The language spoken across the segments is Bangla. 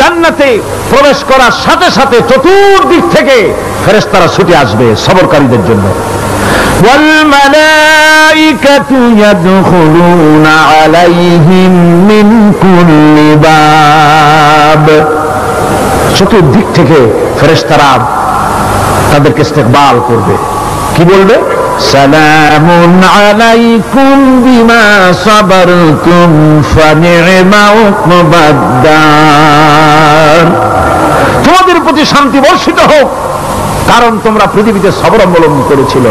জান্নাতে প্রবেশ করার সাথে সাথে চতুর্দিক থেকে ফেরেশতারা ছুটে আসবে সবরকারীদের জন্য। ওয়াল মালাইকাতু ইয়াদখুলুনা আলাইহিম মিন কুল্লি বাব, চতুর্দিক থেকে ফেরেশতারা তাদেরকে ইস্তেকবাল করবে। কি বলবে? সালামুন আলাইকুম বিমা সাবারতুম ফানি'মা উকবাদ, তোমাদের প্রতি শান্তি বর্ষিত হোক, কারণ তোমরা পৃথিবীতে সবর অবলম্বন করেছিল।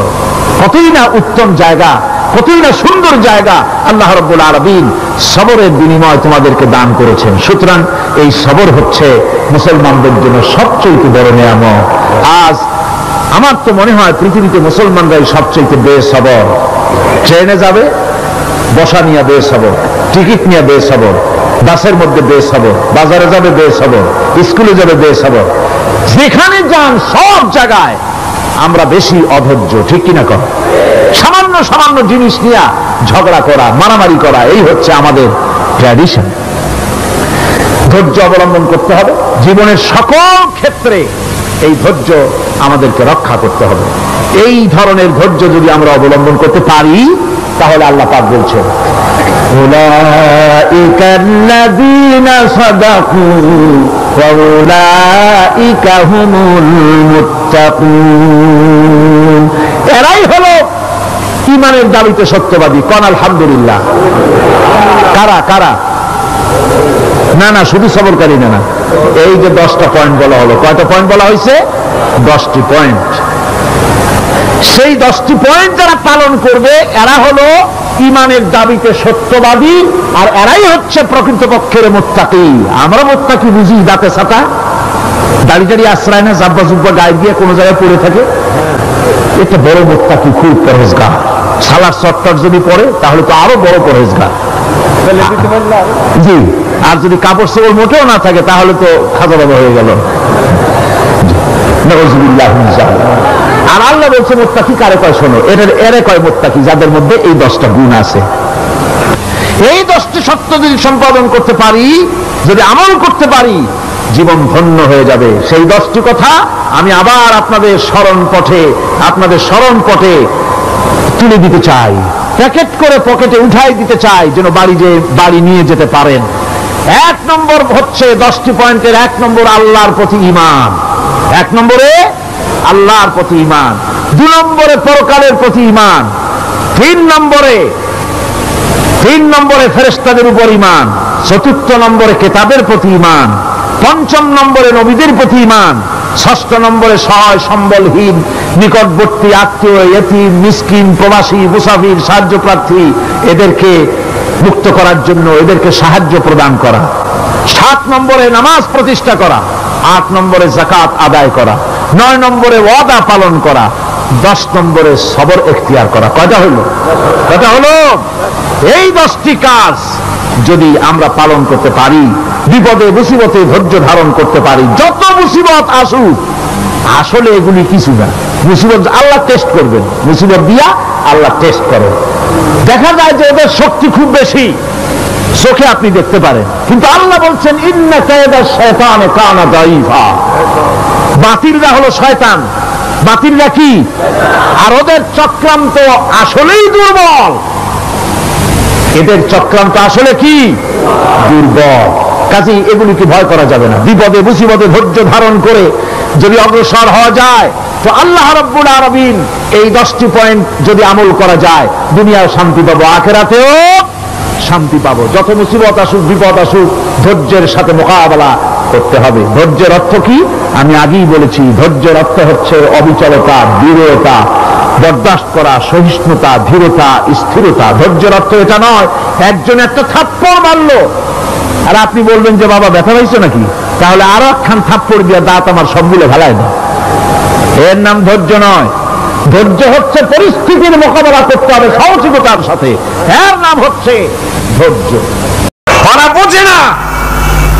কতই না উত্তম জায়গা, কতই না সুন্দর জায়গা আল্লাহ রাব্বুল আলামিন সবরের বিনিময় তোমাদেরকে দান করেছেন। সুতরাং এই সবর হচ্ছে মুসলমানদের জন্য সবচেয়ে বড় নিয়ামত। আজ আমার তো মনে হয় পৃথিবীতে মুসলমানরাই সবচেয়ে বেসবর। ট্রেনে যাবে বসা নিয়ে বেসবর, টিকিট নিয়ে বেসবর, বাসের মধ্যে বেসবর, বাজারে যাবে বেসবর, স্কুলে যাবে বেসবর, যেখানে যান সব জায়গায় আমরা বেশি অধৈর্য, ঠিক কিনা কর? সামান্য সামান্য জিনিস নিয়ে ঝগড়া করা, মারামারি করা, এই হচ্ছে আমাদের ট্র্যাডিশন। ধৈর্য অবলম্বন করতে হবে জীবনের সকল ক্ষেত্রে, এই ধৈর্য আমাদেরকে রক্ষা করতে হবে। এই ধরনের ধৈর্য যদি আমরা অবলম্বন করতে পারি তাহলে আল্লাহ পাক বলছেন উলাইকাল্লাযীনা সাদাকু ওয়া উলাইকা হুমুল মুত্তাকুন, এরাই হলো ঈমানের দাবিতে সত্যবাদী। কোন আলহামদুলিল্লাহ। কারা কারা? না না, শুধু সবরকারী না, এই যে 10টা পয়েন্ট বলা হলো, কয়টা পয়েন্ট বলা হয়েছে? 10টি পয়েন্ট। সেই 10টি পয়েন্ট যারা পালন করবে এরা হলো ঈমানের দাবিতে সত্যবাদী, আর এরাই হচ্ছে প্রকৃতপক্ষের মুত্তাকি। আমরা মুত্তাকি বুঝি দাঁতে ছাতা, দাড়ি দাড়ি আশ্রয় না, জাব্বা জুব্বা গায়ে দিয়ে কোনো জায়গায় পড়ে থাকে, এটা বড় মুত্তাকি, খুব পরহেজগার। সালাত সত্তর যদি পড়ে তাহলে তো আরো বড় পরহেজগার। জি, আর যদি কাপড় চোপড় মোটেও না থাকে তাহলে তো খাজা বাবা হয়ে গেল। আর আল্লাহ বলছে মুত্তাকি কারে কয়? শোনো, এরে কয় মুত্তাকি যাদের মধ্যে এই 10টা গুণ আছে। এই 10টি সত্য যদি সম্পাদন করতে পারি, যদি আমল করতে পারি, জীবন ধন্য হয়ে যাবে। সেই 10টি কথা আমি আবার আপনাদের স্মরণ পটে তুলে দিতে চাই, প্যাকেট করে পকেটে উঠাই দিতে চাই, যেন বাড়ি নিয়ে যেতে পারেন। 1 নম্বর হচ্ছে 10টি পয়েন্টের 1 নম্বর আল্লাহর প্রতি ঈমান। 1 নম্বরে আল্লাহর প্রতি ঈমান, 2 নম্বরে পরকালের প্রতি ঈমান, 3 নম্বরে ফেরেশতাদের উপর ঈমান, 4র্থ নম্বরে কিতাবের প্রতি ঈমান, 5ম নম্বরে নবীদের প্রতি ঈমান, 6ষ্ঠ নম্বরে সহায় সম্বলহীন নিকটবর্তী আত্মীয়, ইতিম, মিসকিন, প্রবাসী, মুসাফির, সাহায্য প্রার্থী, এদেরকে মুক্ত করার জন্য এদেরকে সাহায্য প্রদান করা, 7 নম্বরে নামাজ প্রতিষ্ঠা করা, 8 নম্বরে যাকাত আদায় করা, 9 নম্বরে ওয়াদা পালন করা, 10 নম্বরে সবর এখতিয়ার করা। কয়টা হলো? এই 10টি কাজ যদি আমরা পালন করতে পারি, বিপদে মুসিবতে ধৈর্য ধারণ করতে পারি, যত মুসিবত আসুক, আসলে এগুলি কিছু না। মুসিবত আল্লাহ টেস্ট করবেন, মুসিবত দিয়া আল্লাহ টেস্ট করেন। দেখা যায় যে ওদের শক্তি খুব বেশি, চোখে আপনি দেখতে পারেন, কিন্তু আল্লাহ বলছেন ইন্না কায়দাশ শায়তানে কানা দাঈফা। বাতিলরা হলো শয়তান, বাতিলরা কি? আর ওদের চক্রান্ত আসলেই দুর্বল। এদের চক্রান্ত আসলে কি? দুর্বল। কাজেই এগুলিকে ভয় করা যাবে না। বিপদে মুসিবতে ধৈর্য ধারণ করে যদি অগ্রসর হওয়া যায় তো আল্লাহ রাব্বুল আলামিন এই 10টি পয়েন্ট যদি আমল করা যায়, দুনিয়ায় শান্তি পাবো, আখিরাতেও শান্তি পাবো। যত মুসিবত আসুক, বিপদ আসুক, ধৈর্যের সাথে মোকাবেলা করতে হবে। ধৈর্যের অর্থ কি? আমি আগেই বলেছি, ধৈর্যের অর্থ হচ্ছে অবিচলতা, দৃঢ়তা, বরদাস্ত করা, সহিষ্ণুতা, ধীরতা, স্থিরতা। ধৈর্যের অর্থ এটা নয় একজন একটা থাপ্পড় মারলো আর আপনি বলবেন যে বাবা ব্যথা পাইছো নাকি, তাহলে আরো একখান থাপ্পড় দিয়ে দাঁত আমার সবগুলো ফেলায় না। এর নাম ধৈর্য নয়। ধৈর্য হচ্ছে পরিস্থিতির মোকাবেলা করতে হবে সাহসিকতার সাথে, এর নাম হচ্ছে ধৈর্য। ওরা বোঝে না,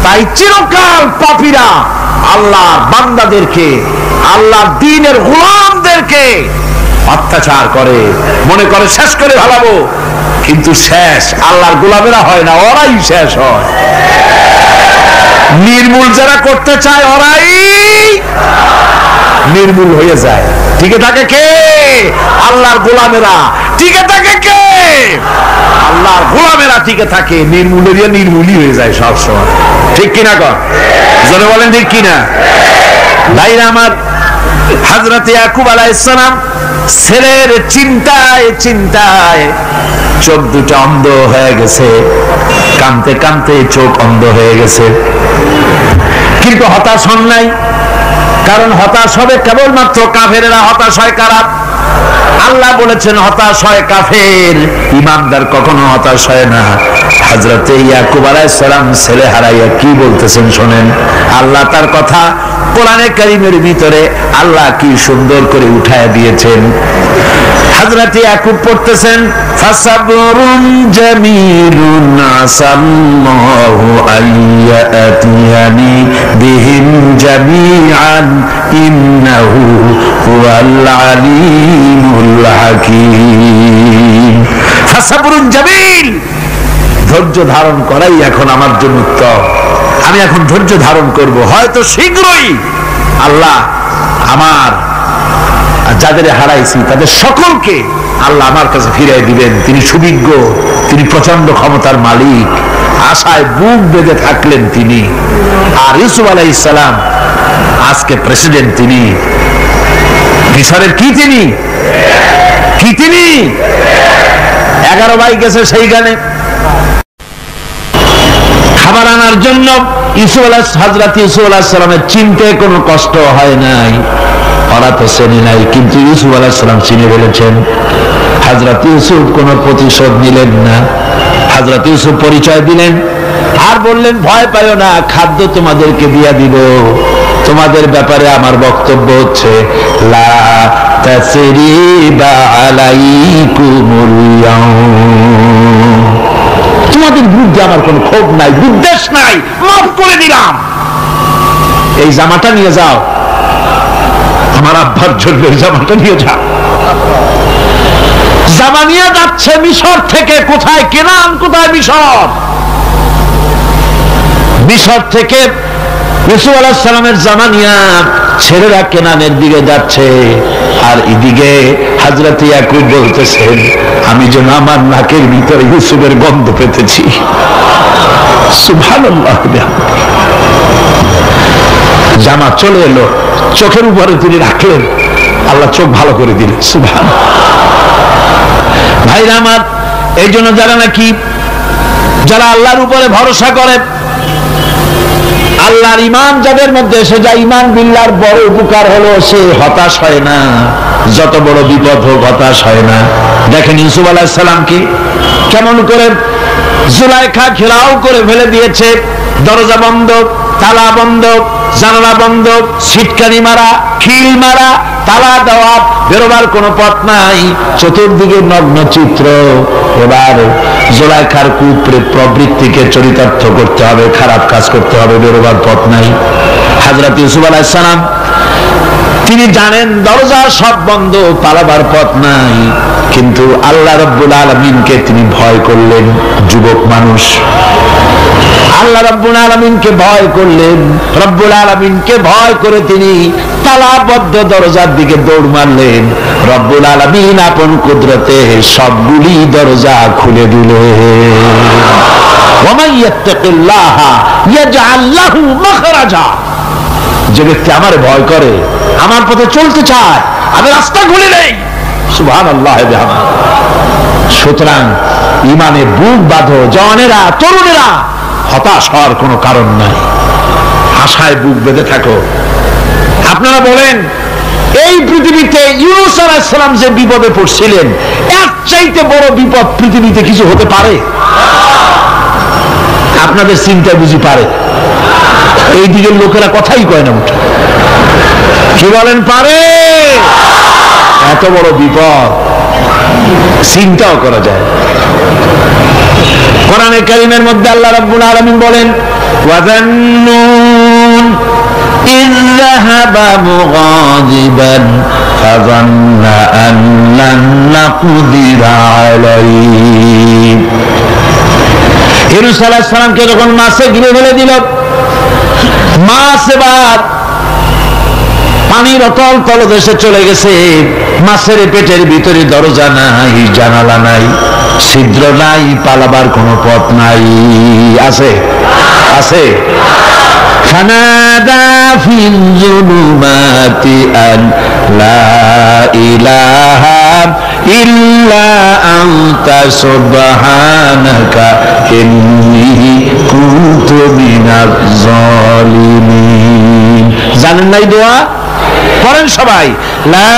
তাই চিরকাল পাপীরা আল্লাহর বান্দাদেরকে, আল্লাহর দ্বীনের গোলামদেরকে অত্যাচার করে, মনে করে শেষ করে ফেলাবো, কিন্তু শেষ আল্লাহর গোলামেরা হয় না, ওরাই শেষ হয়। নির্মূল যারা করতে চায় ওরাই নির্মূল হয়ে যায়। টিকে থাকে কে? আল্লাহর গোলামেরা। টিকে থাকে কে? আল্লাহর গোলামেরা টিকে থাকে। নির্মূলের নির্মূলই হয়ে যায় সব সময়। ঠিক কিনা কর? জোরে বলেন ঠিক কিনা? ভাইরা আমার, হযরত ইয়াকুব আলাইহিস সালাম ছেলের চিন্তায় চিন্তায় চোখ দুটো অন্ধ হয়ে গেছে, কাঁদতে কাঁদতে চোখ অন্ধ হয়ে গেছে। কিন্তু হতাশ হন নাই, কারণ হতাশ হবে কেবলমাত্র কাফেরেরা। হতাশ হয় কারা? আল্লাহ বলেছেন হতাশ হয় কাফের, ঈমানদার কখনো হতাশ হয় না। হযরত ইয়াকুব আলাইহিস সালাম ছেলে হারাইয়া কি বলতেছেন শোনেন। আল্লাহ তার কথা কোরআনে কারীমের ভিতরে আল্লাহ কি সুন্দর করে উঠায় দিয়েছেন। হযরত ইয়াকুব পড়তেছেন, ফাসাবরুন জামিলুন আসাল্লাহু আইয়াতিয়ানি বিহিম জামিআন ইন্নাহু হুয়াল আলিমুল হাকীম। ফাসাবরুন জামিল, ধৈর্য ধারণ করাই এখন আমার জন্য উত্তম। আমি এখন ধৈর্য ধারণ করব। হয়তো শীঘ্রই আল্লাহ আমার যাদের হারাইছি তাদের সকলকে আল্লাহ আমার কাছে ফিরিয়ে দিবেন। তিনি সুবিজ্ঞ, তিনি প্রচন্ড ক্ষমতার মালিক। আশায় বুক বেঁধে থাকলেন তিনি। আর ইউসুফ আলাইহিস সালাম আজকে প্রেসিডেন্ট। তিনি মিশরের কি তিনি 11 ভাই গেছে সেইখানে খাবার আনার জন্য। হযরত ইউসুফ আলাইহিস সালামের চিনতে কোনো কষ্ট হয় নাই। ওরা তো চেনে নাই, কিন্তু ইউসুফ আলাইহিস সালাম চিনে ফেলেছেন। হযরত ইউসুফ কোনো প্রতিশোধ নিলেন না। হযরত ইউসুফ পরিচয় দিলেন আর বললেন, ভয় পাইও না, খাদ্য তোমাদেরকে দিয়া দিব। তোমাদের ব্যাপারে আমার বক্তব্য হচ্ছে, লা তাসরিবা আলাইকুমুল ইয়াউম, তোমাদের বিরুদ্ধে আমার কোনো ক্ষোভ নাই, বিদ্বেষ নাই, মাফ করে দিলাম। এই জামাটা নিয়ে যাও, আমার আব্বার জন্য এই জামাটা নিয়ে যাও। জামা নিয়ে যাচ্ছে মিশর থেকে। কোথায়? কেনান। কোথায়? মিশর। মিশর থেকে ইউসুফ আলাইহিস সালামের জামা নিয়ে ছেলেরা কেনানের দিকে যাচ্ছে। আর এদিকে হযরত ইয়াকুব বলতেছেন, আমি যেন আমার নাকের ভিতরে ইউসুফের গন্ধ পেতেছি। সুবহানাল্লাহ। জামা চলে এলো, চোখের উপরে তিনি রাখলেন, আল্লাহ চোখ ভালো করে দিলেন। সুবহানাল্লাহ। ভাইরা আমার, এই জন্য যারা আল্লাহর উপরে ভরসা করে, আল্লাহর ঈমান যাদের মধ্যে এসে যায়, ঈমান বিল্লাহর বড় উপকার হলো সে হতাশ হয় না। যত বড় বিপদ হোক হতাশ হয় না। দেখেন ইউসুফ আলাইহিস সালামকে কেমন করে জুলাইখা ঘেরাও করে ফেলে দিয়েছে। দরজা বন্ধ, তালা বন্ধ, জানালা বন্ধ, ছিটকানি মারা, খিল মারা, তালা দেওয়া, বেরোবার কোনো পথ নাই, চতুর্দিকে নগ্ন চিত্র। এবার জুলাইখার কুপ্রেত প্রবৃত্তিকে চরিতার্থ করতে হবে, খারাপ কাজ করতে হবে, বেরোবার পথ নাই। হযরত ইউসুফ আলাইহিস সালাম তিনি জানেন দরজা সব বন্ধ, পালাবার পথ নাই, কিন্তু আল্লাহ রাব্বুল আলামিনকে তিনি ভয় করলেন। যুবক মানুষ, আল্লাহ রাব্বুল আলামিনকে ভয় করলেন। রব্বুল আলামিনকে ভয় করে তিনি তালাবদ্ধ দরজার দিকে দৌড় মারলেন। রব্বুল আলামিন আপন কুদরতে সবগুলি দরজা খুলে দিলেন। ওয়া মান ইয়াত্তাকিল্লাহা ইয়াজআল লাহু মাখরাজা, যে ব্যক্তি আমারে ভয় করে, আমার পথে চলতে চায়, আমি রাস্তা খুলে দেই। সুবহানাল্লাহ। সুতরাং ঈমানে বুক বাঁধো জওয়ানেরা, তরুণেরা, হতাশ হওয়ার কোনো কারণ নাই। আশায় বুক বেঁধে থাকো। আপনারা বলেন, এই পৃথিবীতে ইউনূস আলাইহিস সালাম যে বিপদে পড়ছিলেন, এর চাইতে বড় বিপদ পৃথিবীতে কিছু হতে পারে? আপনাদের চিন্তা বুঝি পারে? এই দিকের লোকেরা কথাই কয় না উঠে। কি বলেন, পারে? এত বড় বিপদ চিন্তাও করা যায়। কোরআনে কারীমের মধ্যে আল্লাহ রাব্বুল আলামিন বলেন, ওয়াযান্নুন ইয যাহাবা মুগাযিবান ফাযান্না আন লান নাকদিরা আলাইহি। ইউনূস আলাইহিস সালামকে যখন মাছে গিলে ফেলে দিল, মাছ এবার পানির অতল তলদেশে চলে গেছে। মাছের পেটের ভিতরে দরজা নাই, জানালা নাই, ছিদ্র নাই, পালাবার কোনো পথ নাই। আছে আছে। ফানাদা ফিল যুলুমাতি আন লা ইলাহা ইল্লা আনতা সুবহানাকা ইন্নী কুনতু মিনাজ জালিমিন। জানেন নাই দোয়া? পড়েন সবাই। লা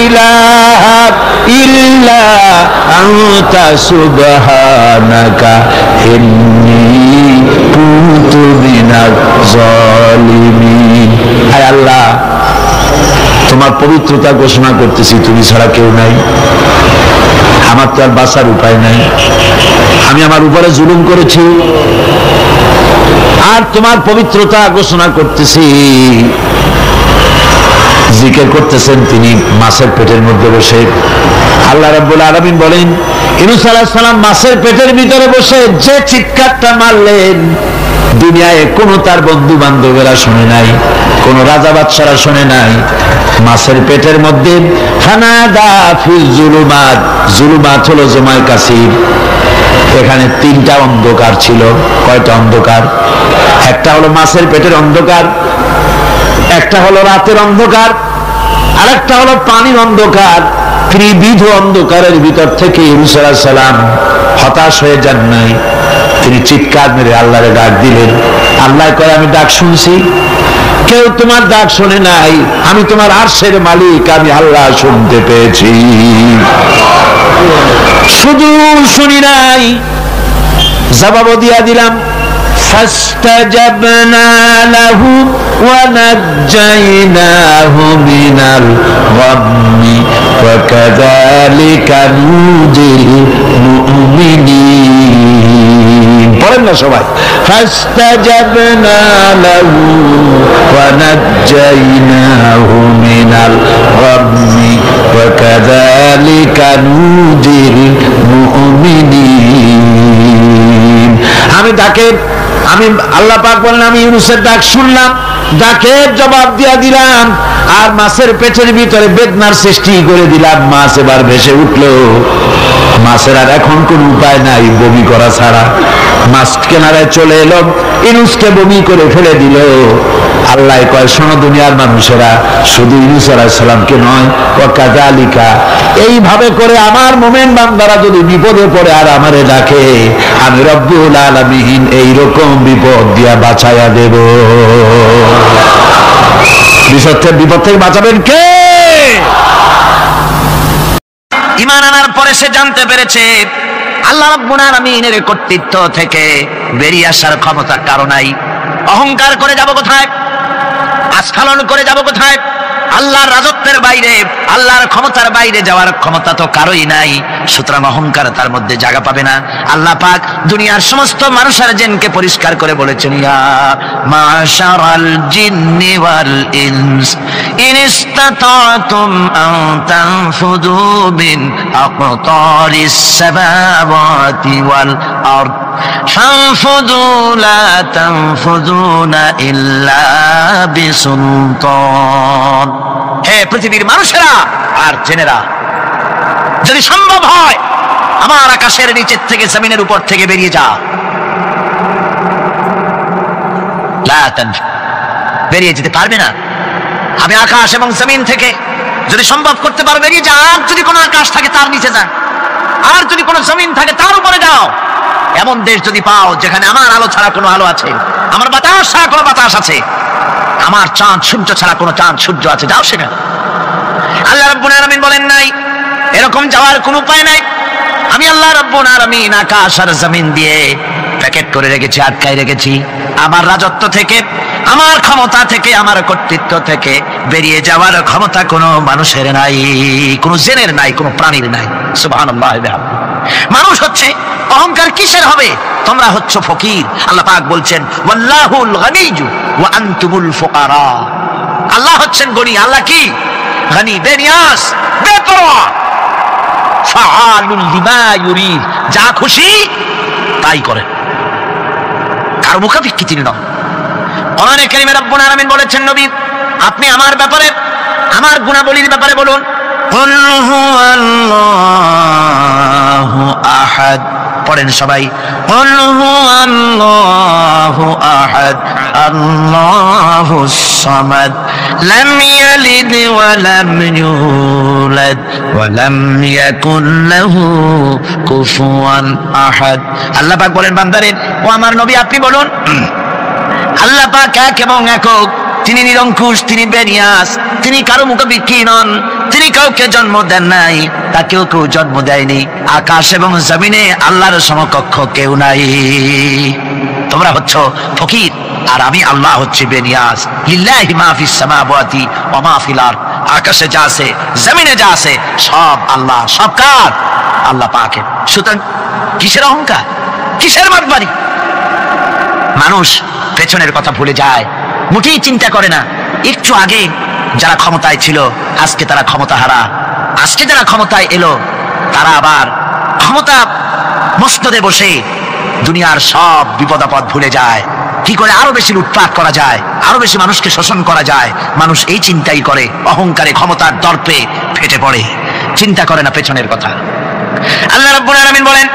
ইলাহা ইল্লা আনতা সুবহানাকা ইন্নী কুনতু মিনাজ জালিমিন। আয় আল্লাহ, তোমার পবিত্রতা ঘোষণা করতেছি, তুমি ছাড়া কেউ নাই, আমার তো আর বাঁচার উপায় নাই। আমি আমার উপরে জুলুম করেছি, আর তোমার পবিত্রতা ঘোষণা করতেছি। জিকির করতেছেন তিনি মাছের পেটের মধ্যে বসে। আল্লাহ রাব্বুল আলামিন বলেন, ইউনূস আলাইহিস সালাম মাছের পেটের ভিতরে বসে যে চিৎকারটা মারলেন, দুনিয়ায় কোন তার বন্ধু বান্ধবেরা শুনে নাই, কোন রাজা বাদশারা শুনে নাই। মাছের পেটের মধ্যে ফানাদা ফিল যুলুমাত, যুলুমাত হলো জমায় কাসির। এখানে তিনটা অন্ধকার ছিল। কয়টা অন্ধকার? একটা হলো মাছের পেটের অন্ধকার, একটা হলো রাতের অন্ধকার, আর একটা হলো পানির অন্ধকার। ত্রিবিধ অন্ধকারের ভিতর থেকে ইউনূস আলাইহিস সালাম হতাশ হয়ে যান নাই, তিনি চিৎকার মেরে আল্লাহরে ডাক দিলেন। আল্লাহ কয়, আমি ডাক শুনছি, কেউ তোমার ডাক শোনে নাই, আমি তোমার আরশের মালিক, আমি আল্লাহ শুনতে পেয়েছি। শুধু শুনি নাই, জবাবও দিয়া দিলাম। فاستجبنا له ونجيناه من الغم وكذلك ننجي المؤمنين। পড়েন না সবাই। فاستجبنا له ونجيناه من الغم وكذلك ننجي المؤمنين। আমি আল্লাহ পাক বলেন, আমি ইউনূসের ডাক শুনলাম, ডাকের জবাব দিয়া দিলাম, আর মাছের পেটের ভিতরে বেদনার সৃষ্টি করে দিলাম। মাছ এবার ভেসে উঠলো। মাছের আর এখন কোন উপায় নাই বমি করা ছাড়া। মাছ কিনারায় চলে এলো, ইউনূসকে বমি করে ফেলে দিল। আল্লাহ কয়, শোনো দুনিয়ার মানুষেরা, শুধু ইউনূস আলাইহিস সালামকে নয়, ওয়া কাযালিকা, এইভাবে করে আমার মুমিন বান্দারা যদি বিপদে পড়ে আর আমারে ডাকে, আমি রব্বুল আলামিন এইরকম বিপদ দিয়া বাঁচাইয়া দেব। বিপদ থেকে বাঁচাবেন কে? ঈমান আনার পরে সে জানতে পেরেছে আল্লাহ রাব্বুল আলামিনের কর্তৃত্ব থেকে বেরিয়ে আসার ক্ষমতা কারো নাই। অহংকার করে যাব কোথায়? আস্ফালন করে যাব কোথায়? আল্লাহর রাজত্বের বাইরে, আল্লাহর ক্ষমতার বাইরে যাওয়ার ক্ষমতা তো কারোই নাই। সুতরাং অহংকার তার মধ্যে জায়গা পাবে না। আল্লাহ পাক দুনিয়ার সমস্ত মানুষের জিনকে পরিষ্কার করে বলেছেন, ইয়া মাশারাল জিন্নি ওয়াল ইনস ইন ইসতাতাতুম আন তানফুযু মিন আকতারিস সামাওয়াতি ওয়াল আরদ ফানফুযু লা তানফুযুনা ইল্লা বিসুলতান। হে পৃথিবীর মানুষেরা আর জেনেরা, যদি সম্ভব হয় আমার আকাশের নিচের থেকে জমিনের উপর থেকে বেরিয়ে যা, বেরিয়ে যেতে পারবে না। আমি আকাশ এবং জমিন থেকে যদি সম্ভব করতে পারো বেরিয়ে যা। আর যদি কোনো আকাশ থাকে তার নিচে যা, আর যদি কোনো জমিন থাকে তার উপরে যাও। এমন দেশ যদি পাও যেখানে আমার আলো ছাড়া কোনো আলো আছে, আমার বাতাস ছাড়া কোনো বাতাস আছে, আমার চাঁদ সূর্য ছাড়া কোনো চাঁদ সূর্য আছে, যাও সেখানে। আল্লাহ রাব্বুল আলামিন বলেন নাই এরকম যাওয়ার কোনো উপায় নাই। আমি আল্লাহ রাব্বুল আলামিন আকাশ আর জমিন দিয়ে প্যাকেট করে রেখেছি, আটকাই রেখেছি। আমার রাজত্ব থেকে, আমার ক্ষমতা থেকে, আমার কর্তৃত্ব থেকে বেরিয়ে যাওয়ার ক্ষমতা কোনো মানুষের নাই, কোনো জেনের নাই, কোনো প্রাণীর নাই। সুবহানাল্লাহ। মানুষ হচ্ছে অহংকার কিসের হবে? তোমরা হচ্ছ ফকির। আল্লাহ পাক বলছেন, ওয়াল্লাহুল গানিয়্যু ওয়া আনতুমুল ফুকারা। আল্লাহ হচ্ছেন গনি। আল্লাহ কি? গনি, বেনিয়াস, বেপরোয়া। ফাআলুল লিমা ইউরিদ, যা খুশি তাই করে, কার মুখাপেক্ষী তিনি নন। কোরআনে কারীমে রব্বুল আলামিন বলেছেন, নবী আপনি আমার ব্যাপারে, আমার গুণাবলীর ব্যাপারে বলুন। কুল হুয়াল্লাহু আহাদ, পড়েন সবাই, কুল হুয়াল্লাহু আহাদ আল্লাহুস সামাদ লাম ইয়ালিদ ওয়া লাম ইউলাদ ওয়া লাম ইয়াকুল লাহু কুফুয়ান আহাদ। আল্লাহ পাক বলেন, বান্দারে ও আমার নবী আপনি বলুন, আল্লাহ পাক এক এবং একক, তিনি নিরঙ্কুশ, তিনি বেনিয়াস, তিনি কারো মুখাপেক্ষী নন, তিনি কাউকে জন্ম দেন নাই, তাকেও কেউ জন্ম দেয়নি। আকাশ এবং জমিনে আল্লাহর সমকক্ষ কেউ নাই। তোমরা হচ্ছ ফকির আর আমি আল্লাহ হচ্ছে বেনিয়াস। লিল্লাহি মা ফিস সামাওয়াতি ওয়া মা ফিল আরদ, আকাশে যা আছে জমিনে যা আছে সব আল্লাহ, সব কার? আল্লাহ পাকের। সুতরাং কিসের অহংকার, কিসের মাতবাড়ি? মানুষ পেছনের কথা ভুলে যায়, মোটেই চিন্তা করে না। একটু আগে যারা ক্ষমতায় ছিল আজকে তারা ক্ষমতা হারা, আজকে যারা ক্ষমতায় এলো তারা আবার ক্ষমতা মসনদে বসে দুনিয়ার সব বিপদ আপদ ভুলে যায়। কি করে আরো বেশি লুটপাট করা যায়, আরো বেশি মানুষকে শোষণ করা যায়, মানুষ এই চিন্তাই করে। অহংকারে ক্ষমতার দর্পে ফেটে পড়ে, চিন্তা করে না পেছনের কথা। আল্লাহ রাব্বুল আলামিন বলেন,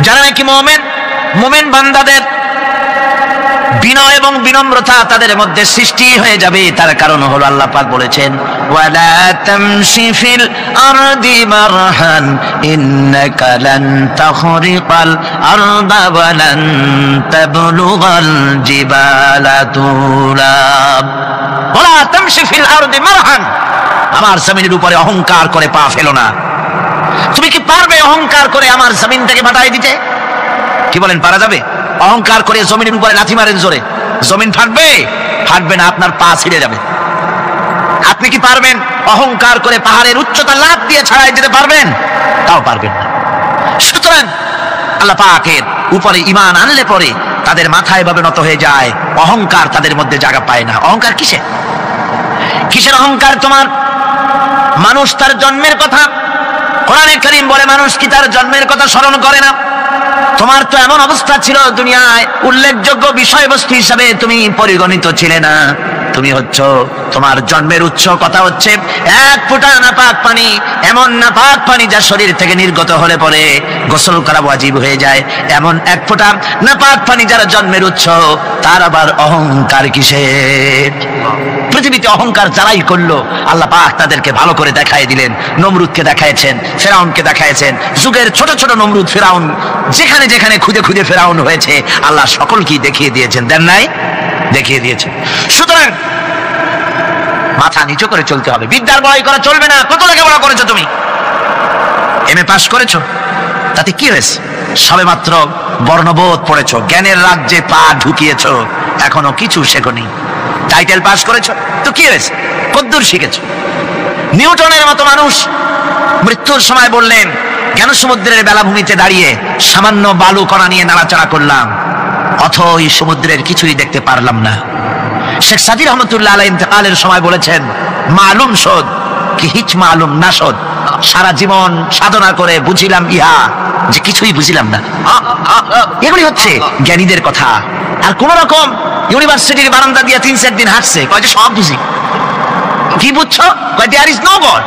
যারা নাকি মুমিন বান্দাদের বিনয় এবং বিনম্রতা তাদের মধ্যে সৃষ্টি হয়ে যাবে, তার কারণ হলো আল্লাহ পাক বলেছেন, ওয়ালা তামশি ফিল আরদি মারহান ইন্নাকা লান তাখরিকাল আরদা ওয়া লান তাবলুগাল জিবালা তুলা। ওয়ালা তামশি ফিল আরদি মারহান, আমার জমিনের উপরে অহংকার করে পা ফেলো না। তুমি কি পারবে অহংকার করে আমার জমিন থেকে ফাটাই দিতে? কি বলেন, পারা যাবে? অহংকার করে জমিনের উপরে লাথি মারেন জোরে, জমিন ফাটবে? ফাটবে না, আপনার পা ছিঁড়ে যাবে। আপনি কি পারবেন অহংকার করে পাহাড়ের উচ্চতা লাফ দিয়ে ছাড়াই দিতে পারবেন? তাও পারবেন না। সুতরাং আল্লাহ পাকের উপরে ঈমান আনলে পরে তাদের মাথা এভাবে নত হয়ে যায়, অহংকার তাদের মধ্যে জায়গা পায় না। অহংকার কিসের? কিসের অহংকার তোমার? মানুষ তার জন্মের কথা, কোরআনে কারীম বলে মানুষ কি তার জন্মের কথা স্মরণ করে না? তোমার তো এমন অবস্থা ছিল, দুনিয়ায় উল্লেখযোগ্য বিষয়বস্তু হিসাবে তুমি পরিগণিত ছিলে না। তুমি হচ্ছ, তোমার জন্মের উৎস কথা হচ্ছে এক ফোঁটা নাপাক পানি, এমন নাপাক পানি যা শরীর থেকে নির্গত হলে পরে গোসল করা ওয়াজিব হয়ে যায়। এমন এক ফোঁটা নাপাক পানি যারা জন্মের উৎস, তার আবার অহংকার কিসের? পৃথিবীতে অহংকার যারাই করলো আল্লাহ পাক তাদেরকে ভালো করে দেখাই দিলেন। নমরুদকে দেখাইছেন, ফেরাউনকে দেখাইছেন, যুগের ছোট ছোট নমরুদ ফেরাউন, যেখানে যেখানে খুদে খুদে ফেরাউন হয়েছে আল্লাহ সকলকেই দেখিয়ে দিয়েছেন, দেন নাই? দেখিয়ে দিয়েছেন। সুতরাং মাথা নিচু করে চলতে হবে, বিদ্যার বড়াই করা চলবে না। কত লেখাপড়া করেছো তুমি? এমএ পাস করেছো, তাতে কি হয়েছে? সবে মাত্র বর্ণবোধ পড়েছো, জ্ঞানের রাজ্যে পা ঢুকিয়েছো, এখনো কিছু শেখনি। টাইটেল পাস করেছো তো কি হয়েছে? কদ্দুর শিখেছো? নিউটনের মতো মানুষ মৃত্যুর সময় বললেন, কেন সমুদ্রের বেলাভূমিতে দাঁড়িয়ে সামান্য বালু কণা নিয়ে নাড়াচাড়া করলাম, অথই সমুদ্রের কিছুই দেখতে পারলাম না। শেখ সাদী রহমতুল্লাহ আলাইহি ইন্তেকালের সময় বলেছেন, মালুম শোধ কি হিচ মালুম না শোধ, সারা জীবন সাধনা করে বুঝিলাম ইহা যে কিছুই বুঝিলাম না। এগুলি হচ্ছে জ্ঞানীদের কথা। আর কোন রকম ইউনিভার্সিটির বারান্দা দিয়ে 3-4 দিন হাঁটছে, কয় যে সব বুঝি। কি বুঝছো? কয় দেয়ার ইজ নো গড,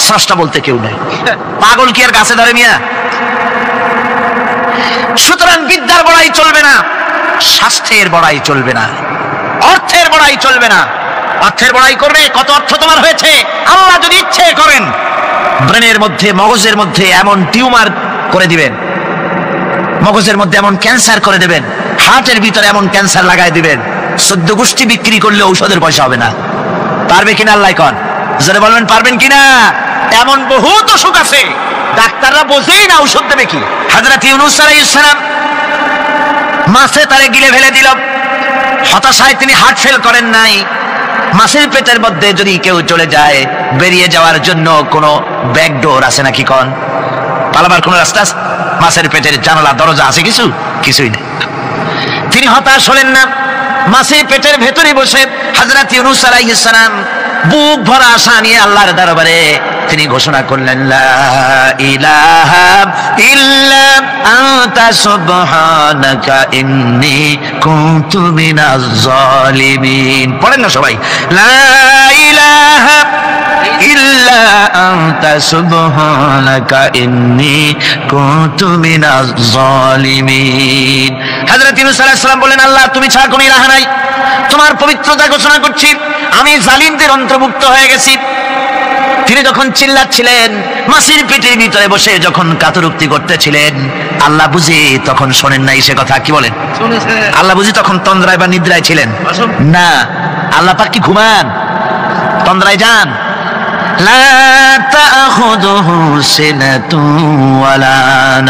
স্রষ্টা বলতে কেউ নেই। পাগল কি আর গাছে ধরে মিয়া? সুতরাং বিদ্যার বড়াই চলবে না, স্বাস্থ্যের বড়াই চলবে না, অর্থের বড়াই চলবে না। অর্থের বড়াই করবে, কত অর্থ তোমার হয়েছে? আল্লাহ যদি ইচ্ছে করেন ব্রেনের মধ্যে, মগজের মধ্যে এমন টিউমার করে দিবেন, মগজের মধ্যে এমন ক্যান্সার করে দেবেন, হার্টের ভিতরে এমন ক্যান্সার লাগাই দিবেন, 14 গোষ্ঠী বিক্রি করলে ঔষধের পয়সা হবে না। পারবে কিনা আল্লাহ কন? জোরে বলবেন পারবেন কিনা? এমন বহুত অসুখ আছে ডাক্তাররা বোঝেই না ঔষধ দেবে কি। হযরত ইউনূস আলাইহিস সালাম মাছে তারে গিলে ফেলে দিল, হতাশায় তিনি হার্ট ফেল করেন নাই। মাছের পেটের মধ্যে যদি কেউ চলে যায়, বেরিয়ে যাওয়ার জন্য কোনো ব্যাকডোর আছে নাকি কন? পালাবার কোনো রাস্তা আছে? মাছের পেটের জানালা দরজা আছে কিছু? কিছুই নেই। তিনি হতাশ হলেন না, মাছের পেটের ভেতরে বসে হযরত ইউনূস আলাইহিস সালাম বুক ভরা আশা নিয়ে আল্লাহর দরবারে তিনি ঘোষণা করলেন, লা ইলাহা ইল্লা আনতা সুবহানাকা ইন্নী কুনতু মিনাজ জালিমিন। পড়েন না সবাই, লা ইলাহা ইল্লা আনতা সুবহানাকা ইন্নী কুনতু মিনাজ জালিমিন। হযরত ইউনূস আলাইহিস সালাম বলেন, আল্লাহ তুমি ছাড়া কোনো ইলাহ নাই, তোমার পবিত্রতা ঘোষণা করছি, আমি জালিমদের অন্তর্ভুক্ত হয়ে গেছি। তিনি যখন চিল্লাচ্ছিলেন, মাছির পেটের ভিতরে বসে যখন কাতরুক্তি করতেছিলেন, আল্লাহ বুঝি তখন শোনেন নাই সে কথা? কি বলেন? আল্লাহ বুঝি তখন তন্দ্রায় বা নিদ্রায় ছিলেন? না, আল্লাহ পাক কি ঘুমান? তন্দ্রায় যান? লা তাখুযুহু সিনাতুন ওয়ালা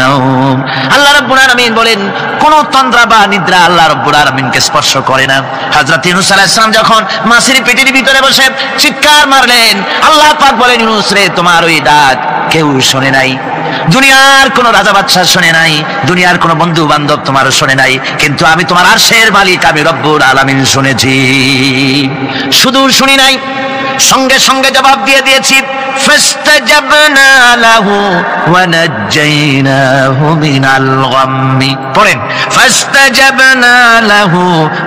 নাওম। আল্লাহ রাব্বুল আলামিন বলেন, কোন তন্দ্রা বা নিদ্রা আল্লাহ রাব্বুল আলামিনকে স্পর্শ করে না। হযরত ইউনূস আলাইহিস সালাম যখন মাছের পেটের ভিতরে বসে চিৎকার মারলেন, আল্লাহ পাক বলেন, ইউনূস রে, তোমার ওই ডাক কেউ শুনে নাই, দুনিয়ার কোন রাজা বাদশা শুনে নাই, দুনিয়ার কোন বন্ধু বান্ধব তোমার শুনে নাই, কিন্তু আমি তোমার আরশের মালিক, আমি রব্বুল আলামিন শুনেছি। শুধু শুনি নাই, সঙ্গে সঙ্গে জবাব দিয়ে দিয়েছি। ফাস্তাজাবনা লাহু ওয়া নাজ্জাইনাহু মিনাল গাম্মি। পড়েন, ফাস্তাজাবনা লাহু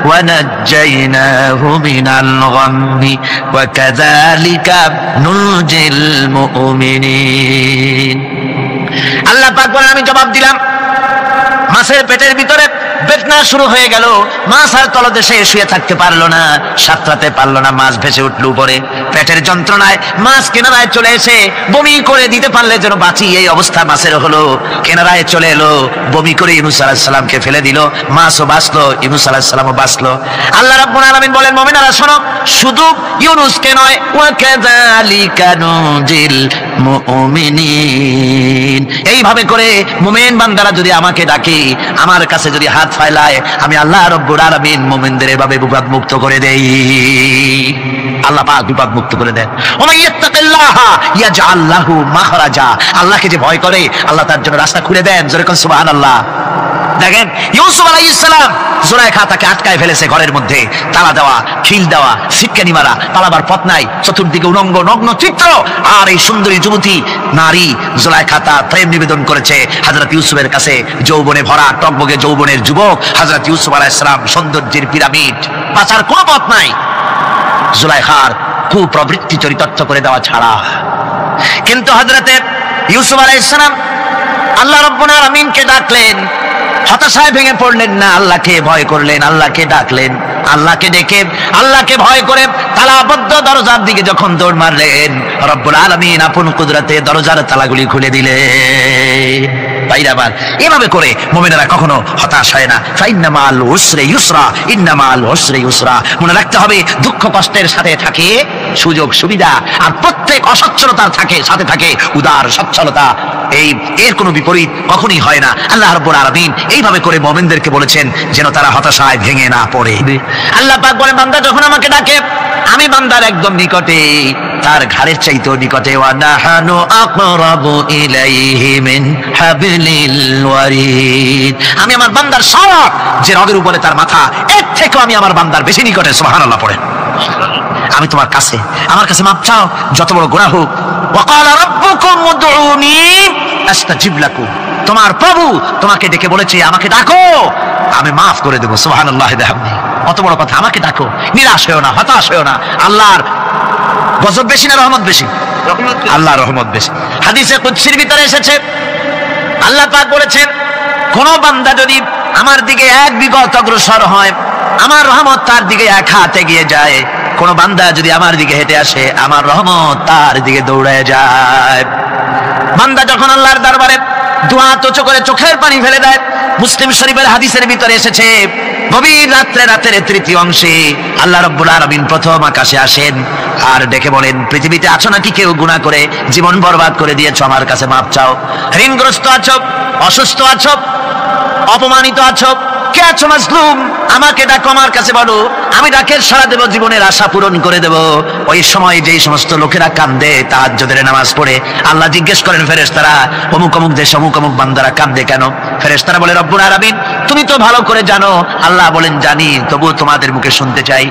ওয়া নাজ্জাইনাহু মিনাল গাম্মি ওয়া কাযালিকা নুনজিল মুমিনিন। আল্লাহ পাক বলেন, আমি জবাব দিলাম। মাছের পেটের ভিতরে বেদনা শুরু হয়ে গেল, মাছ আর তলদেশে শুয়ে থাকতে পারলো না, সাঁতরাতে পারলো না, মাছ ভেসে উঠলো উপরে। পেটের যন্ত্রণায় মাছ কিনারায় চলে এসে বমি করে দিতে পারলে যেন বাঁচি, এই অবস্থা মাছের হলো। কিনারায় চলে এলো, বমি করে ইউনূস আলাইহিস সালামকে ফেলে দিল, মাছও বাঁচলো, ইউনূস আলাইহিস সালামও বাঁচলো। আল্লাহ রাব্বুল আলামিন বলেন, মুমিনেরা শোনো, শুধু ইউনূসকে নয়, ওয়া কাযালিকা নুনজিল মুমিনিন, এইভাবে করে মুমিন বান্দারা যদি আমাকে ডাকে, আমার কাছে যদি হাত ফাইলায়, আমি আল্লাহ রাব্বুল আলামিন মুমিনদের এভাবে বিপদ মুক্ত করে দেই। আল্লাহ পাক বিপদ মুক্ত করে দেন। ওয়া ইয়াত্তাকিল্লাহা ইয়াজআল লাহু মাখরাজা, আল্লাহকে যে ভয় করে আল্লাহ তার জন্য রাস্তা খুলে দেন। জোরে কোন সুবহানাল্লাহ। দেখেন, ইউসুফ আলাইহিস সালাম, জুলাইখা তাকে আটকায় ফেলেছে ঘরের মধ্যে, তালা দেওয়া, খিল দেওয়া, সিটকানি মারা, পালাবার পথ নাই, চতুর্দিকে উলঙ্গ নগ্ন চিত্র। আর এই সুন্দরী যুবতী নারী জুলাইখা তার প্রেম নিবেদন করেছে হযরত ইউসুফের কাছে। যৌবনে ভরা টকবগে যৌবনের যুবক হযরত ইউসুফ আলাইহিস সালাম, সৌন্দর্যের পিরামিড, বাঁচার কোনো পথ নাই জুলাইখার কুপ্রবৃত্তি চরিতার্থ করে দেওয়া ছাড়া। কিন্তু হযরত ইউসুফ আলাইহিস সালাম আল্লাহ রাব্বুল আলামিনকে ডাকলেন, হতাশায় ভেঙে পড়লেন না, আল্লাহকে ভয় করলেন, আল্লাহকে ডাকলেন। আল্লাহকে ডেকে, আল্লাহকে ভয় করে তালাবদ্ধ দরজার দিকে যখন দৌড় মারলেন, রব্বুল আলামিন আপন কুদরতে দরজার তালাগুলি খুলে দিলেন। ভাইরা আমার, এভাবে করে মুমিনেরা কখনো হতাশ হয় না। ফাইন্না মাল উসরি ইউসরা, ইন্না মাল উসরি ইউসরা। মনে রাখতে হবে, দুঃখ কষ্টের সাথে থাকে সুযোগ সুবিধা, আর প্রত্যেক অসচ্ছলতার সাথে থাকে উদার সচ্ছলতা। এর কোনো বিপরীত কখনই হয় না। আল্লাহ রাব্বুল আলামিন এইভাবে করে মুমিনদেরকে বলেছেন যেন তারা হতাশায় ভেঙে না পড়ে। আল্লাহ পাক বলেন, বান্দা যখন আমাকে ডাকে, আমি বান্দার একদম নিকটে, তার ঘাড়ের চাইতেও নিকটে। ওয়া নাহানু আকরাবু ইলাইহি মিন হাবলিল ওয়ারিদ। আমি আমার বান্দার সব যে রগের উপরে তার মাথা, এর থেকেও আমি আমার বান্দার বেশি নিকটে। সুবহানাল্লাহ পড়েন। আমি তোমার কাছে, আমার কাছে মাপ চাও, যত বড় গুনাহ হোক। ওয়া ক্বালা রাব্বুকুম উদউনি আস্তাজিব লাকুম। তোমার প্রভু তোমাকে ডেকে বলেছে, আমাকে ডাকো, আমি মাফ করে দেবো। সুবহানাল্লাহ বিহামদিহি। অত বড় কথা, আমাকে ডাকো, নিরাশ হয়েও না, হতাশ হয়েও না। আল্লাহর গজব বেশি না রহমত বেশি? আল্লাহর রহমত বেশি। হাদিসে কুদসির ভিতরে এসেছে, আল্লাহ পাক বলেছেন, কোন বান্দা যদি আমার দিকে এক বিগত অগ্রসর হয়, আমার রহমত তার দিকে এক হাত এগিয়ে যায়। কোন বান্দা যদি আমার দিকে হেঁটে আসে, আমার রহমত তার দিকে দৌড়ে যায়। বান্দা যখন আল্লাহর দরবারে দুয়া তোচ করে চোখের পানি ফেলে দেয়, মুসলিম শরীফের হাদিসের ভিতরে এসেছে, গভীর রাতের তৃতীয় অংশে আল্লাহ রাব্বুল আলামিন প্রথম আকাশে আসেন আর ডেকে বলেন, পৃথিবীতে আছো নাকি কেউ গুনাহ করে জীবন বরবাদ করে দিয়েছো, আমার কাছে মাপ চাও। ঋণগ্রস্ত আছো, অসুস্থ আছো, অপমানিত আছো, কে আছো মাজলুম, আমাকে ডাকো, আমার কাছে বলো, আমি ডাকের সাড়া দেব, জীবনের আশা পূরণ করে দেব। ওই সময় যেই সমস্ত লোকেরা কান্দে তাহাজ্জুদের নামাজ পড়ে, আল্লাহ জিজ্ঞেস করেন ফেরেশতারা, অমুক অমুক দেশ অমুক অমুক বান্দারা কান্দে কেন? ফেরেশতারা বলে, রব্বুল আলামিন তুমি তো ভালো করে জানো। আল্লাহ বলেন, জানি, তবুও তোমাদের মুখে শুনতে চাই।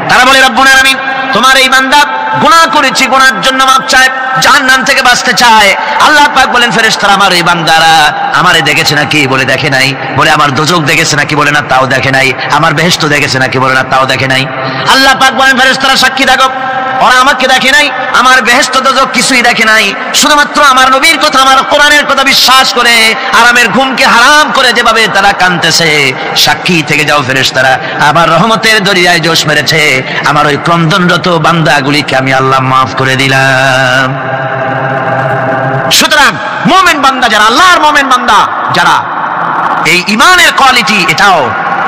তারা বলে, রব্বুল আলামিন তোমার এই বান্দা গুনাহ করেছি, গুনার জন্য মাপ চায়। জাহান্নাম থেকে বাঁচতে চায়, আল্লাহ পাক বলেন ফেরেশতারা আমার এই বান্দারা আমারে দেখেছে নাকি, বলে দেখে নাই। বলে আমার দোজখ দেখেছে নাকি, বলে না তাও দেখে নাই। আমার বেহেশত দেখেছে নাকি, বলে না তাও দেখে নাই। আল্লাহ পাক বলেন ফেরেশতারা সাক্ষী থাকো, ওরা আমাকে দেখে নাই, আমার বেহেশত দোজখ কিছুই দেখে নাই, শুধুমাত্র আমার নবীর কথা আমার কোরআনের কথা বিশ্বাস করে আরামের ঘুমকে হারাম করে যেভাবে তারা কাঁদতেছে, সাক্ষী থেকে যাও ফেরেশতারা, আমার রহমতের দরিয়ায় জোশ মেরেছে, আমার ওই ক্রন্দনরত বান্দাগুলিকে আমি আল্লাহ মাফ করে দিলাম। সুতরাং মুমিন বান্দা যারা, আল্লাহর মুমিন বান্দা যারা, এই ঈমানের কোয়ালিটি এটাও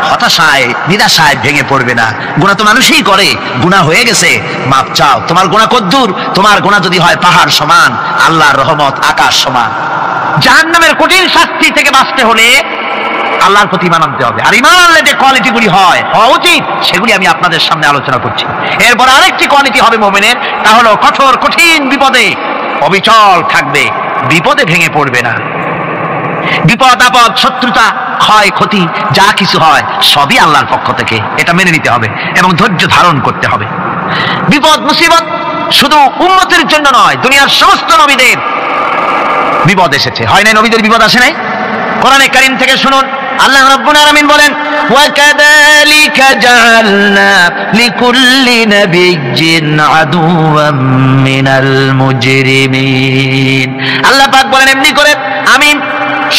হতাশায় নিরাশায় ভেঙে পড়বে না। গুনাহ তো মানুষই করে, গুনাহ হয়ে গেছে মাপ চাও। তোমার গুনাহ কদ্দূর? তোমার গুনাহ যদি হয় পাহাড় সমান, আল্লাহর রহমত আকাশ সমান। জাহান্নামের কঠিন শাস্তি থেকে বাঁচতে হলে আল্লাহর প্রতি ঈমান আনতে হবে। আর ঈমান আনলে যে কোয়ালিটিগুলি হওয়া উচিত সেগুলি আমি আপনাদের সামনে আলোচনা করছি। এরপর আরেকটি কোয়ালিটি হবে মুমিনের, তা হলো কঠোর কঠিন বিপদে অবিচল থাকবে, বিপদে ভেঙে পড়বে না। বিপদ আপদ শত্রুতা ক্ষয় ক্ষতি যা কিছু হয় সবই আল্লাহর পক্ষ থেকে, এটা মেনে নিতে হবে এবং ধৈর্য ধারণ করতে হবে। বিপদ মুসিবত শুধু উম্মতের জন্য নয়, দুনিয়ার সমস্ত নবীদের বিপদ এসেছে, হয় না? নবীদের বিপদ আসে নাই? কোরআনে কারীম থেকে শুনুন, আল্লাহ রাব্বুল আলামিন বলেন ওয়াকাযালিকা জাআলনা লিকুল্লি নাবিয়্যিন আদুওয়াম মিনাল মুজরিমিন। আল্লাহ পাক বলেন এমনি করে আমি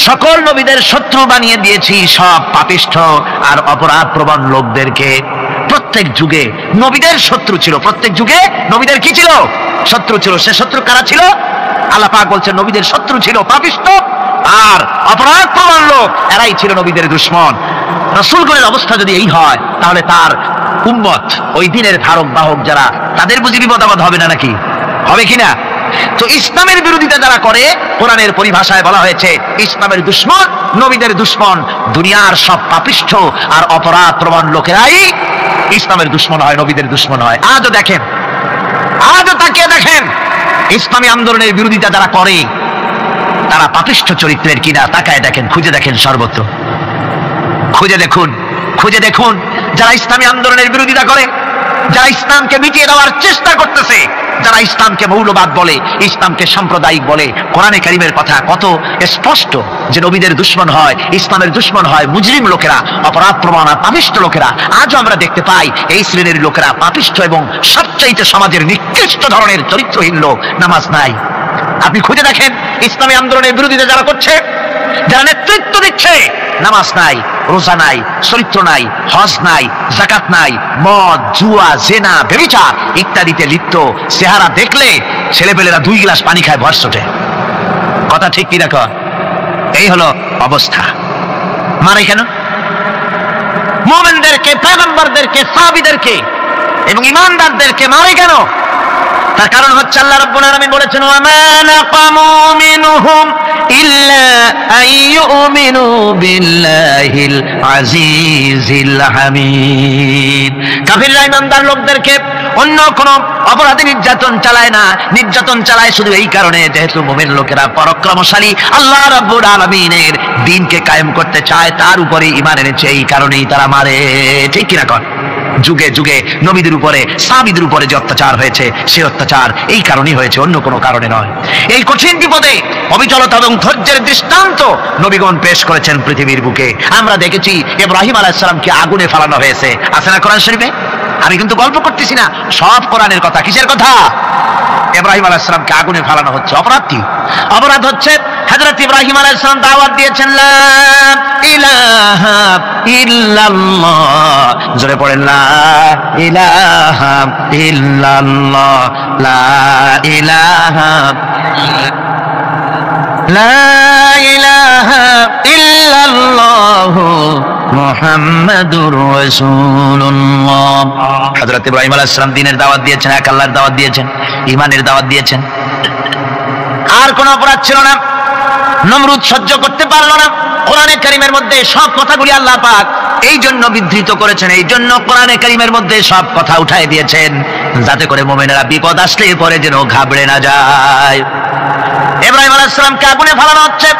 সকল নবীদের শত্রু বানিয়ে দিয়েছি সব পাপিষ্ঠ আর অপরাধ প্রবণ লোকদেরকে। প্রত্যেক যুগে নবীদের শত্রু ছিল, প্রত্যেক যুগে নবীদের কি ছিল? শত্রু ছিল। সে শত্রু কারা ছিল? আল্লাহ পাক বলছেন নবীদের শত্রু ছিল পাপিষ্ঠ আর অপরাধ প্রবণ লোক, এরাই ছিল নবীদের দুশমন। রাসূলগণের অবস্থা যদি এই হয় তাহলে তার উম্মত, ওই দিনের ধারক বাহক যারা, তাদের বুঝি বিপদ আপদ হবে না নাকি? হবে কিনা? তো ইসলামের বিরোধিতা যারা করে, কোরআনের পরিভাষায় বলা হয়েছে ইসলামের দুশমন, নবীদের দুশমন। দুনিয়ার সব পাপিষ্ঠ আর অপরাধ প্রবণ লোকেরাই ইসলামের দুশমন হয়, নবীদের দুশমন হয়। আজও দেখেন, আজও তাকিয়ে দেখেন ইসলামী আন্দোলনের বিরোধিতা যারা করে তারা পাপিষ্ঠ চরিত্রের কিনা, তাকায় দেখেন, খুঁজে দেখেন, সর্বত্র খুঁজে দেখুন, খুঁজে দেখুন। যারা ইসলামী আন্দোলনের বিরোধিতা করে, যারা ইসলামকে মিটিয়ে দেওয়ার চেষ্টা করতেছে, যারা ইসলামকে মৌলবাদ বলে, ইসলামকে সাম্প্রদায়িক বলে, কোরআনে কারীমের কথা কত স্পষ্ট যে নবীদের দুশমন হয়, ইসলামের দুশমন হয় মুজরিম লোকেরা, অপরাধ প্রবণ পাপিষ্ঠ লোকেরা। আজও আমরা দেখতে পাই এই শ্রেণীর লোকেরা পাপিষ্ঠ এবং সবচাইতে সমাজের নিকৃষ্ট ধরনের চরিত্রহীন লোক। নামাজ নাই, আপনি খুঁজে দেখেন ইসলামী আন্দোলনের বিরোধিতা যারা করছে, যারা নেতৃত্ব দিচ্ছে, নামাজ নাই, রোজা নাই, চরিত্র নাই, হজ নাই, যাকাত নাই, মদ জুয়া জেনা ব্যভিচার ইত্যাদিতে লিপ্ত। চেহারা দেখলে ছেলেপেলেরা 2 গ্লাস পানি খায় ভর ছোটে। কথা ঠিক কি? দেখো, এই হলো অবস্থা। মারে কেন? মুমিনদেরকে, পয়গম্বরদেরকে, সাহাবীদেরকে এবং ঈমানদারদেরকে মারে কেন? তার কারণ হচ্ছে আল্লাহ রাব্বুল আলামিন বলেছেন ওয়ামা নাকামু মিনহুম ইল্লা আইয়ুমিনু বিল্লাহিল আজিজিল হামিদ। কাফিররা ঈমানদার লোকদেরকে অন্য কোন অপরাধী নির্যাতন চালায় না, নির্যাতন চালায় শুধু এই কারণে যেহেতু মুমিন লোকেরা পরাক্রমশালী, আল্লাহ রাব্বুল আলামিনের দ্বীনকে কায়েম করতে চায়, তার উপরে ঈমান এনেছে, এই কারণেই তারা মারে। ঠিক কিনা কর? যুগে যুগে নবীদের উপরে, সাহাবীদের উপরে যে অত্যাচার হয়েছে, সে অত্যাচার এই কারণেই হয়েছে, অন্য কোনো কারণে নয়। এই কঠিন বিপদে অবিচলতা এবং ধৈর্যের দৃষ্টান্ত নবীগণ পেশ করেছেন পৃথিবীর বুকে। আমরা দেখেছি ইব্রাহিম আলাইহিস সালামকে আগুনে ফেলানো হয়েছে, আছে না কোরআন শরীফে? আমি কিন্তু গল্প করতেছি না, সব কোরআনের কথা। কিসের কথা? ইব্রাহিম আলাইহিস সালামকে আগুনে ফেলানো হচ্ছে। অপরাধ কি? অপরাধ হচ্ছে হযরত ইব্রাহিম আলাইহিস সালাম দাওয়াত দিয়েছেন লা ইলাহা ইল্লাল্লাহ। জোরে পড়েন লা ইলাহা ইল্লাল্লাহ, লা ইলাহা লা ইলাহা ইল্লাল্লাহ মুহাম্মাদুর রাসূলুল্লাহ। হযরত ইব্রাহিম আলাইহিস সালাম দ্বীনের দাওয়াত দিয়েছেন, এক আল্লাহর দাওয়াত দিয়েছেন, ঈমানের দাওয়াত দিয়েছেন। আর কোন অপরাধ ছিল না। নমরুদ সহ্য করতে পারলো না। কোরআনে কারীমের মধ্যে সব কথাগুলি আল্লাহ পাক এই জন্য বিধৃত করেছেন, এই জন্য কোরআনে কারীমের মধ্যে সব কথা উঠায় দিয়েছেন, যাতে করে মুমিনেরা বিপদ আসলে পরে যেন ঘাবড়ে না যায়। ইব্রাহিম আলাইহিস সালামকে আগুনে ফেলানো হচ্ছে।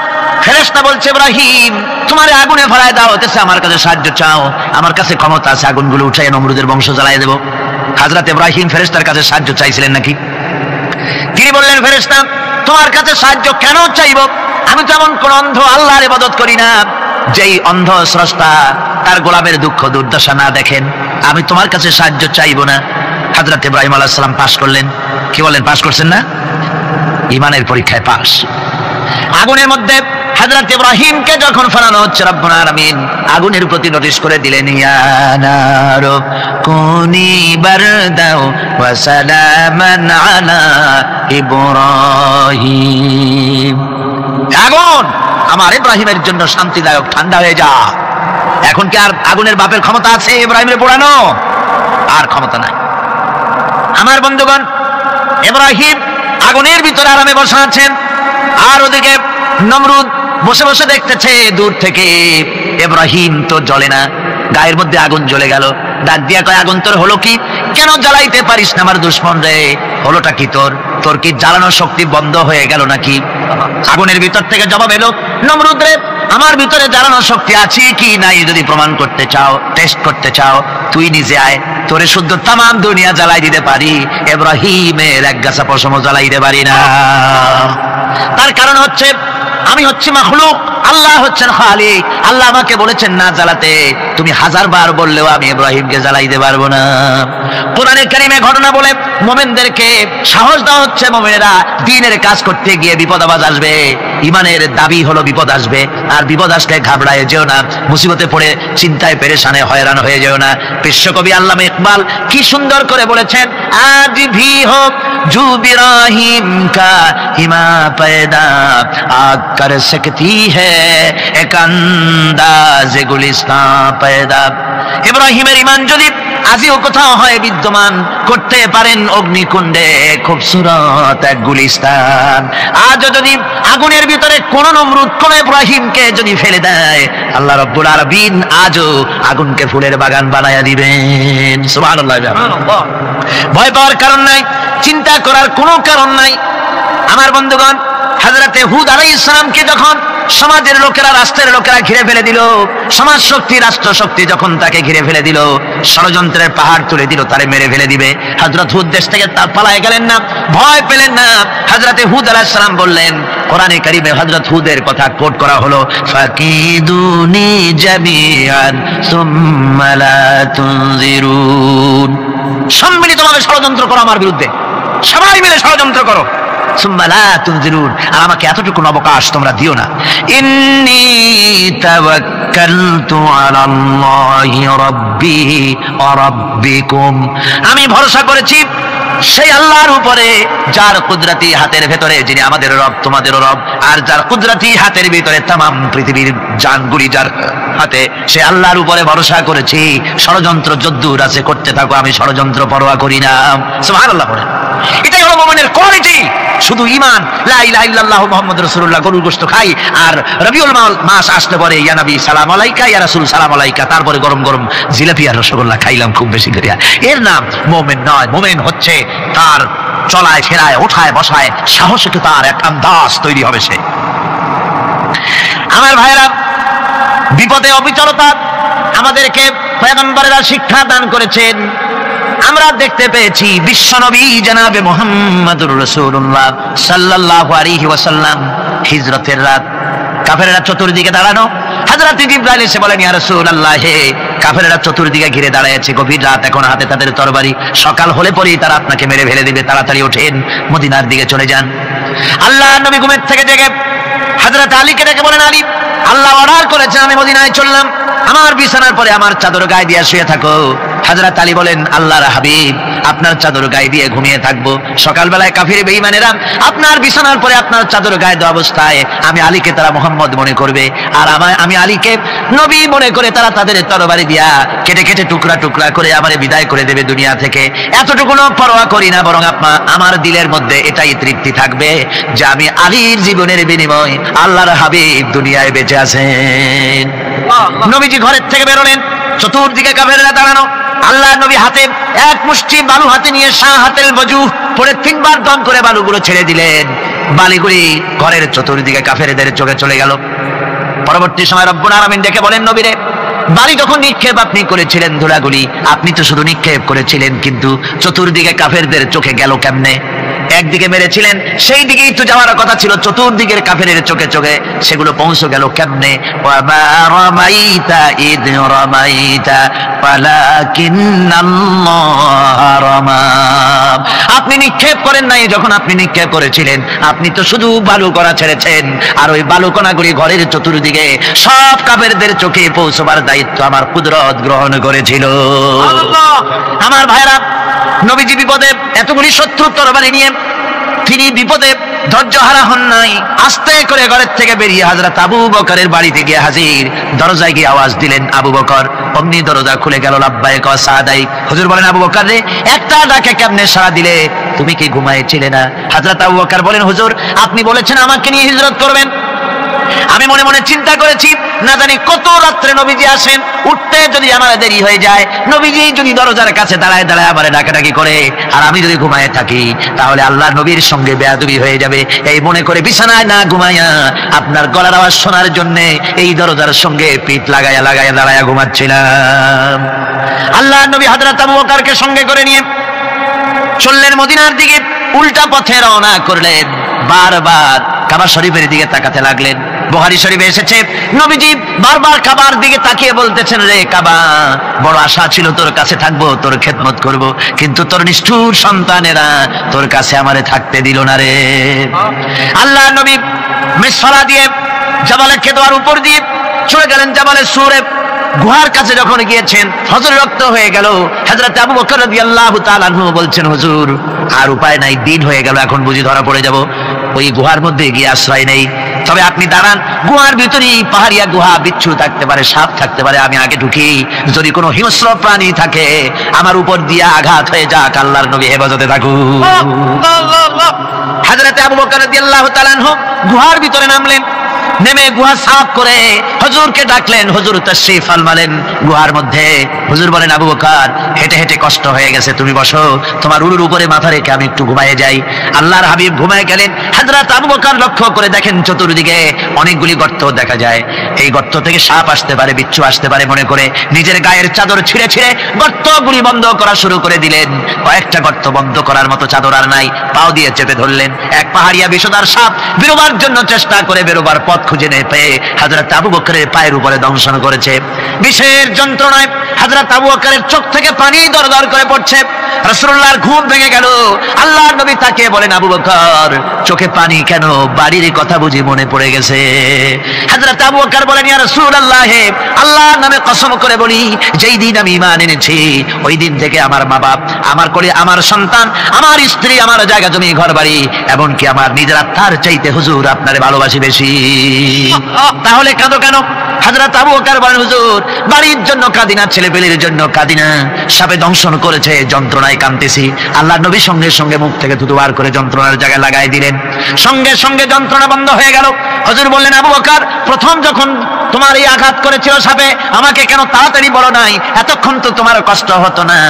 ফেরেশতা বলছে ইব্রাহিম তোমার আগুনে ফেলায় দাও, হতেছে আমার কাছে সাহায্য চাও, আমার কাছে ক্ষমতা আছে, আগুনগুলো উঠায় নমরুদের বংশ জ্বালিয়ে দেব। হযরত ইব্রাহিম ফেরেশতার কাছে সাহায্য চাইছিলেন নাকি? তিনি বললেন, ফেরেশতা তোমার কাছে সাহায্য কেন চাইব? আমি তো এমন কোন অন্ধ আল্লাহর ইবাদত করি না যেই অন্ধ স্রষ্টা তার গোলামের দুঃখ দুর্দশা না দেখেন। আমি তোমার কাছে সাহায্য চাইবো না। হযরত ইব্রাহিম আলাইহিস সালাম পাশ করলেন। কি বলেন, পাশ করছেন না? ঈমানের পরীক্ষায় পাশ। আগুনের মধ্যে হযরত ইব্রাহিমকে যখন ফেলানো হচ্ছে, রব্বুল আলামিন আগুনের প্রতি নোটিশ করে দিলেন, ইয়া নারু কুনি বারদাও ওয়া সালামান আলা ইব্রাহিম। আগুন আমার ইব্রাহিমের জন্য শান্তিদায়ক, ঠান্ডা হয়ে যা। এখন কি আর আগুনের বাপের ক্ষমতা আছে ইব্রাহিমের পোড়ানো? আর ক্ষমতা নাই। আমার বন্ধুগণ, ইব্রাহিম আগুনের ভিতরে আরামে বসে আছেন, আর ওদিকে নমরুদ বসে বসে দেখতেছে দূর থেকে ইব্রাহিম তো জ্বলে না, গায়ের মধ্যে আগুন জ্বলে গেল। ডাক দিয়া কয়, আগুন তোর হলো কি? কেন জ্বালাইতে পারিস না আমার দুশমন রে? হলোটা কি তোর? তোর কি জ্বালানোর শক্তি বন্ধ হয়ে গেল নাকি? আগুনের ভিতর থেকে জবাব এলো, নমরুদ রে, আমার ভিতরে জ্বালানোর শক্তি আছে কি নাই যদি প্রমাণ করতে চাও, টেস্ট করতে চাও, তুই নিজে আয়, তোরে শুদ্ধ তামাম দুনিয়া জ্বালাই দিতে পারি, ইব্রাহিমের এক গাছা পশমও জ্বালাই দিতে পারি না। তার কারণ হচ্ছে আমি হচ্ছি মাখলুক, আল্লাহ হচ্ছেন খালিক। আল্লাহ আমাকে বলেছেন না জ্বালাতে, তুমি 1000 বার বললেও আমি ইব্রাহিমকে জ্বালাইতে পারবো না। কোরআনে কারিমে ঘটনা বলে মুমিনদেরকে সাহস দেওয়া হচ্ছে, মুমিনেরা দ্বীনের কাজ করতে গিয়ে বিপদ আবাজ আসবে, ঈমানের দাবি হলো বিপদ আসবে, আর বিপদ আসলে ঘাবড়ায় যেও না, মুসিবতে পড়ে চিন্তায় পেরেশানে হয়রান হয়ে যেও না। বিশ্বকবি আল্লামা ইকবাল কি সুন্দর করে বলেছেন, আজ ভি হোক জু ইব্রাহিম কা হিমা पैदा आग कर सकती है एक अंदाज गुलिस्तां पैदा। ইব্রাহিমের ঈমান যদি আজিও কোথাও হয় বিদ্যমান, করতে পারেন অগ্নিকুণ্ডে খুবসুরত এক গুলিস্তান। আজও যদি আগুনের ভিতরে কোন নমরুদ কোন ইব্রাহিমকে যদি ফেলে দেয়, আল্লাহ রাব্বুল আলামিন আজও আগুনকে ফুলের বাগান বানায়া দিবেন। সুবহানাল্লাহ। ভয় পাওয়ার কারণ নাই, চিন্তা করার কোনো কারণ নাই। আমার বন্ধুগণ, হযরতে হুদ আলাইহিস সালামকে যখন সমাজের লোকেরা, রাষ্ট্রের লোকেরা ঘিরে ফেলে দিল, সমাজ শক্তি, রাষ্ট্র শক্তি যখন তাকে ঘিরে ফেলে দিল, ষড়যন্ত্রের পাহাড় তুলে দিল, তারে মেরে ফেলে দিবে, হযরত হুদ দেশ থেকে তার পালায় গেলেন না, ভয় পেলেন না। হযরতে হুদ আলাইহিস সালাম বললেন, কোরআনে কারিমে হযরত হুদের কথা কোট করা হলো, ফাকিদুনি জামিআন সুম্মা লা তুনজিরুন। সম্মিলিতভাবে ষড়যন্ত্র করো আমার বিরুদ্ধে, সবাই মিলে ষড়যন্ত্র করো, সুম্মা লা তুনজিরুন, আর আমাকে এতটুকু অবকাশ তোমরা দিও না। ইন্নী তাওয়াক্কালতু আলাল্লাহি রাব্বি ওয়া রাব্বিকুম, আমি ভরসা করেছি সেই আল্লাহর উপরে যার কুদরতি হাতের ভেতরে, যিনি আমাদের রব তোমাদেরও রব, আর যার কুদরতি হাতের ভিতরে তামাম পৃথিবীর জানগুলি যার হাতে, সে আল্লাহর উপরে ভরসা করেছি। ষড়যন্ত্র যদ্দূর আছে করতে থাকো, আমি ষড়যন্ত্র পরোয়া করি না। সুবহানাল্লাহ বলেন। এটাই হলো মুমিনের কোয়ালিটি। শুধু ঈমান, লা ইলাহা ইল্লাল্লাহ মুহাম্মাদুর রাসূলুল্লাহ, গরুর গোশত খাই, আর রবিউল মাস আসলে পরে ইয়া নবী সালাম আলাইকা, ইয়া রাসূল সালাম আলাইকা, তারপরে গরম গরম জিলাপি আর রসগোল্লা খাইলাম খুব বেশি করিয়া, এর নাম মুমিন নয়। মুমিন হচ্ছে তার চলায় ফেরায়, ওঠায় বসায় সাহসিক, তার এক আন্দাজ তৈরি হবে সে। আমার ভাইরা, বিপদে অবিচলতা আমাদেরকে পয়গম্বরেরা শিক্ষা দান করেছেন। আমরা দেখতে পেয়েছি বিশ্বনবী জনাবে মুহাম্মদুর রাসূলুল্লাহ সাল্লাল্লাহু আলাইহি ওয়াসাল্লাম হিজরতের রাত, কাফেররা চতুর্দিকে দাঁড়ানো, হযরত জিবরাইল এসে বলেন, ইয়া রাসূলুল্লাহ, হে কাফেররা চতুর্দিকে ঘিরে দাঁড়িয়েছে, গভীর রাত, এখন হাতে তাদের তরবারি, সকাল হলে পরেই তারা আপনাকে মেরে ফেলে দিবে, তাড়াতাড়ি ওঠেন, মদিনার দিকে চলে যান। আল্লাহ নবী ঘুমের থেকে জেগে হযরত আলীকে ডেকে বলেন, আলী, আল্লাহ অর্ডার করেছেন আমি মদিনায় চললাম, আমার বিছানার পরে আমার চাদর গায়ে দিয়ে শুয়ে থাকো। হযরত আলী বলেন, আল্লাহর হাবিব, আপনার চাদর গায়ে দিয়ে ঘুমিয়ে থাকবো, সকালবেলায় কাফির বেঈমানেরা আপনার বিছানার পরে আপনার চাদর গায়ে দেওয়া অবস্থায় আমি আলীকে তারা মুহাম্মদ মনে করবে, আর আমি আলীকে নবী মনে করে তারা তাদের তরবারি দিয়া কেটে কেটে টুকরা টুকরা করে আমারে বিদায় করে দেবে দুনিয়া থেকে। এতটুকু পরোয়া করি না, বরং আমার দিলের মধ্যে এটাই তৃপ্তি থাকবে যে আমি আলীর জীবনের বিনিময় আল্লাহর হাবিব দুনিয়ায় বেঁচে আছেন। নবীজি ঘরের থেকে বেরোলেন, চতুর্দিকে কাফেররা দাঁড়ানো, আল্লাহ নবী হাতে এক মুষ্টি বালু হাতে নিয়ে শাহাতেল বজু পরে 3 বার দম করে বালুগুলো ছেড়ে দিলেন, বালিগুলি ঘরের চতুর্দিকে কাফেরদের চোখে চলে গেল। পরবর্তী সময় রব্বুল আলামিন দেখে বলেন, নবীরে, বালি যখন নিক্ষেপ আপনি করেছিলেন ধুলাগুলি, আপনি তো শুধু নিক্ষেপ করেছিলেন, কিন্তু চতুর্দিকে কাফেরদের চোখে গেল কেমনে? একদিকে মেরেছিলেন, সেই দিকেই তো যাওয়ার কথা ছিল, চতুর্দিকের কাফেরের চোখে চোখে সেগুলো পৌঁছে গেল কেমনে? ওয়ামা রামাইতা ইদ রামাইতা ওয়ালাকিন্নাল্লাহ রামা। আপনি নিক্ষেপ করেন নাই যখন আপনি নিক্ষেপ করেছিলেন, আপনি তো শুধু বালু কণা ছেড়েছেন, আর ওই বালু কণাগুলি ঘরের চতুর্দিকে সব কাফেরদের চোখে পৌঁছবার দায়িত্ব আমার কুদরত গ্রহণ করেছিল। আমার ভাইরা, নবীজি বিপদে, এতগুলি শত্রু তরবারি নিয়ে তিনি বিপদে ধৈর্য হারা হন নাই। আস্তে করে ঘরের থেকে বেরিয়ে হযরত আবু বকরের বাড়িতে গিয়ে হাজির। দরজায় গিয়ে আওয়াজ দিলেন আবু বকর, অমনি দরজা খুলে গেল। লাব্বাইক ওয়া সাদাইক। হুজুর বলেন, আবু বকর রে, একটা ডাকে কেমনে সাড়া দিলে? তুমি কি ঘুমাইছিলে না? হযরত আবু বকর বলেন, হুজুর আপনি বলেছেন আমাকে নিয়ে হিজরত করবেন, আমি মনে মনে চিন্তা করেছি, না জানি কত রাত্রে নবীজি আসেন, উঠতে যদি আমার দেরি হয়ে যায়, নবীজি যদি দরজার কাছে দাঁড়ায় দাঁড়ায় আমার ডাকাডাকি করে, আর আমি যদি ঘুমায় থাকি, তাহলে আল্লাহ নবীর সঙ্গে বেয়াদবি হয়ে যাবে। এই মনে করে বিছানায় না ঘুমাইয়া আপনার গলার আওয়াজ শোনার জন্য এই দরজার সঙ্গে পিঠ লাগায়া লাগায়া দাঁড়ায়া ঘুমাচ্ছিলাম। আল্লাহ নবী হযরত আবু বকরকে সঙ্গে করে নিয়ে চললেন মদিনার দিকে। উল্টা পথে রওনা করলেন। বারবার কাবা শরীফের দিকে তাকাতে লাগলেন। বুখারী শরীফে এসেছে, নবীজি বারবার কাবার দিকে তাকিয়ে বলতেছেন, রে কাবা, বড় আশা ছিল তোর কাছে থাকবো, তোর খেদমত করব, কিন্তু তোর নিষ্ঠুর সন্তানেরা তোর কাছে আমারে থাকতে দিল না রে। আল্লাহ নবী মিসফারা দিয়ে জাবালে কেদওয়ার উপর দিয়ে চলে গেলেন জাবালে সুরে। গুহার কাছে যখন গিয়েছেন, হযরত রক্ত হয়ে গেল। হযরত আবু বকর রাদিয়াল্লাহু তাআলা আনহু বলছেন, হুজুর আর উপায় নাই, দিন হয়ে গেল, এখন বুঝি ধরা পড়ে যাব, ওই গুহার মধ্যে গিয়ে আশ্রয় নেই। তবে আপনি দাঁড়ান, গুহার ভিতরেই পাহাড়িয়া গুহা, বিচ্ছু থাকতে পারে, সাপ থাকতে পারে, আমি আগে ঢুকি, যদি কোনো হিংস্র প্রাণী থাকে আমার উপর দিয়ে আঘাত হয়ে যাক, আল্লাহর নবী হেফাজতে থাকুন। হযরত আবু বকর রাদিয়াল্লাহু তাআলা আনহু গুহার ভিতরে নামলেন। নেমে গুহা সাফ করে হুজুরকে ডাকলেন। হুজুর তাশরীফ ফরমালেন গুহার মধ্যে। হুজুর বলেন, আবু বকর হেঁটে হেঁটে কষ্ট হয়ে গেছে, তুমি বসো, তোমার উরুর উপরে মাথা রেখে আমি একটু ঘুমায়ে যাই। আল্লাহর হাবিব ঘুমায় গেলেন। হযরত আবু বকর লক্ষ্য করে দেখেন চতুর্দিকে অনেকগুলি গর্ত দেখা যায়। এই গর্ত থেকে সাপ আসতে পারে, বিচ্ছু আসতে পারে মনে করে নিজের গায়ের চাদর ছিঁড়ে ছিঁড়ে গর্তগুলি বন্ধ করা শুরু করে দিলেন। কয়েকটা গর্ত বন্ধ করার মতো চাদর আর নাই, পাও দিয়ে চেপে ধরলেন। এক পাহাড়িয়া বিষধর সাপ বেরোবার জন্য চেষ্টা করে বেরোবার পথ খুঁজে নেই পেয়ে হযরত আবু বকরের পায়ের উপরে দংশন করেছে। বিষের যন্ত্রণায় হযরত আবু বকরের চোখ থেকে পানি দরদর করে পড়ছে। রাসূলুল্লাহর ঘুম ভেঙে গেল। আল্লাহর নবী তাকে বলেন, আবু বকর চোখে পানি কেন? বাড়ির কথা বুঝি মনে পড়ে গেছে? হযরত আবু বকর বলেন, ইয়া রাসূলুল্লাহ, আল্লাহর নামে কসম করে বলি, যেই দিন আমি ঈমান এনেছি ওই দিন থেকে আমার মা বাপ, আমার কোলে আমার সন্তান, আমার স্ত্রী, আমার জায়গা জমি ঘর বাড়ি, এমনকি আমার নিজের আত্মার চাইতে হুজুর আপনারে ভালোবাসি বেশি। তাহলে কাঁদো কেন? হযরত আবু বকর বলেন, হুজুর বাড়ির জন্য কাঁদি না, ছেলেপেলের জন্য কাঁদি না, সাপে দংশন করেছে, যন্ত্রণায় কাঁদতেছি। আল্লাহ নবী সঙ্গে সঙ্গে মুখ থেকে থুতু বার করে যন্ত্রণার জায়গায় লাগাই দিলেন। সঙ্গে সঙ্গে যন্ত্রণা বন্ধ হয়ে গেল। হুজুর বললেন, আবু বকর প্রথম যখন তোমার এই আঘাত করেছিল সাপে, আমাকে কেন তাড়াতাড়ি বলো নাই? এতক্ষণ তো তোমার কষ্ট হতো না।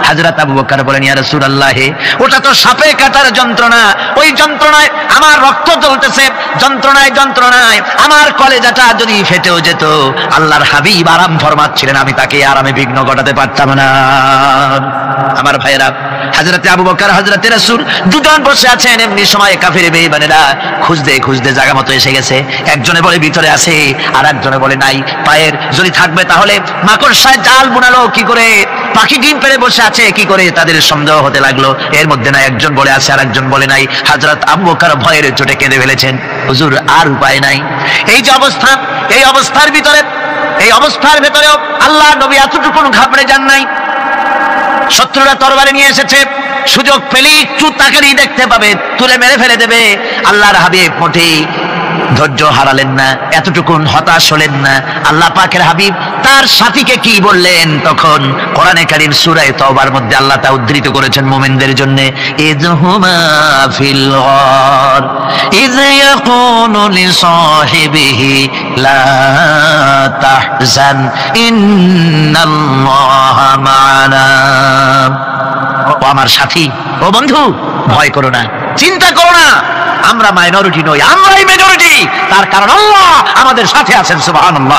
হযরত আবু বকর বলেন, ইয়া রাসূলুল্লাহ, ওটা তো সাপে কাটার যন্ত্রণা, ওই যন্ত্রণায় আমার রক্ত জ্বলতেছে, যন্ত্রণায় যন্ত্রণায় আমার কলেজাটা যদি ফেটেও যেত, আল্লাহর হাবিব আরাম ফরমাচ্ছিলেন, আমি তাকে আরামে বিঘ্ন ঘটাতে পারতাম না। আমার ভাইয়েরা, হযরত আবু বকর হযরত রাসূল দুজন বসে আছেন। এমনি সময় কাফির বেঈমানেরা খুঁজতে খুঁজতে জায়গা মতো এসে গেছে। একজনে বলে ভিতরে আছে, আর একজনে বলে নাই। পায়ের যদি থাকবে তাহলে মাকড়সায় জাল বুনালো কি করে, পাখি ডিম পেড়ে বসে আছে কি করে, তাদের সন্দেহ হতে লাগলো। এর মধ্যে না একজন বলে আছে আর একজন বলে নাই। হযরত আবু বকর ভয়ের চোটে কেঁদে ফেলেছেন, হুজুর আর উপায় নাই। এই যে অবস্থা, এই অবস্থার ভেতরেও আল্লাহ নবী এতটুকু ঘাবড়ে যান নাই। শত্রুরা তরবারি নিয়ে এসেছে, সুযোগ পেলেই একটু তাকালেই দেখতে পাবে, তুলে মেরে ফেলে দেবে। আল্লাহর হাবিব মোটেই ধৈর্য হারালেন না, এতটুকুন হতাশ হলেন না। আল্লাহ পাকের হাবিব তার সাথীকে কি বললেন? তখন কোরআনে কারীম সূরা তাওবার মধ্যে আল্লাহ তা উদ্ধৃত করেছেন মুমিনদের জন্য, ইযহুমা ফিল গার ইয ইয়াকুলু লিসাহিবিহি লা তাহজান ইন্নাল্লাহা মা'ানা। ও আমার সাথী, ও বন্ধু, ভয় করো না, চিন্তা করো না, আমরা মাইনরিটি নই, আমরাই মেজরিটি। তার কারণ আল্লাহ আমাদের সাথে আছেন। সুবহানাল্লাহ,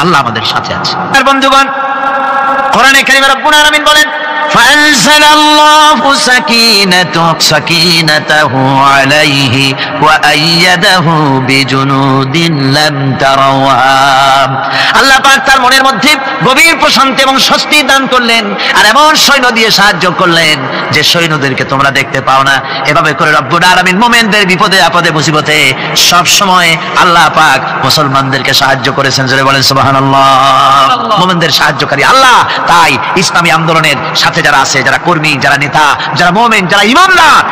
আল্লাহ আমাদের সাথে আছে। বন্ধুগণ, কোরআনে কারীমে রব্বুল আলামিন বলেন, فأنزل الله سكينته عليه وأيده بجنود لم تروها। আল্লাহ পাক তার মনের মধ্যে গভীর প্রশান্তি এবং স্বস্তি দান করলেন, আর এমন সৈন্য দিয়ে সাহায্য করলেন যে সৈন্যদেরকে তোমরা দেখতে পাও না। এভাবে করে রব্বুল আলামিন মুমিনদের বিপদে আপদে মুসিবতে সব সময় আল্লাহ পাক মুসলমানদেরকে সাহায্য করেছেন। জোরে বলেন সুবহানাল্লাহ। মুমিনদের সাহায্যকারী আল্লাহ। তাই ইসলামী আন্দোলনের সাথে যারা আছে, যারা কর্মী, যারা নেতা, যারা মুমিন, যারা ঈমানদার,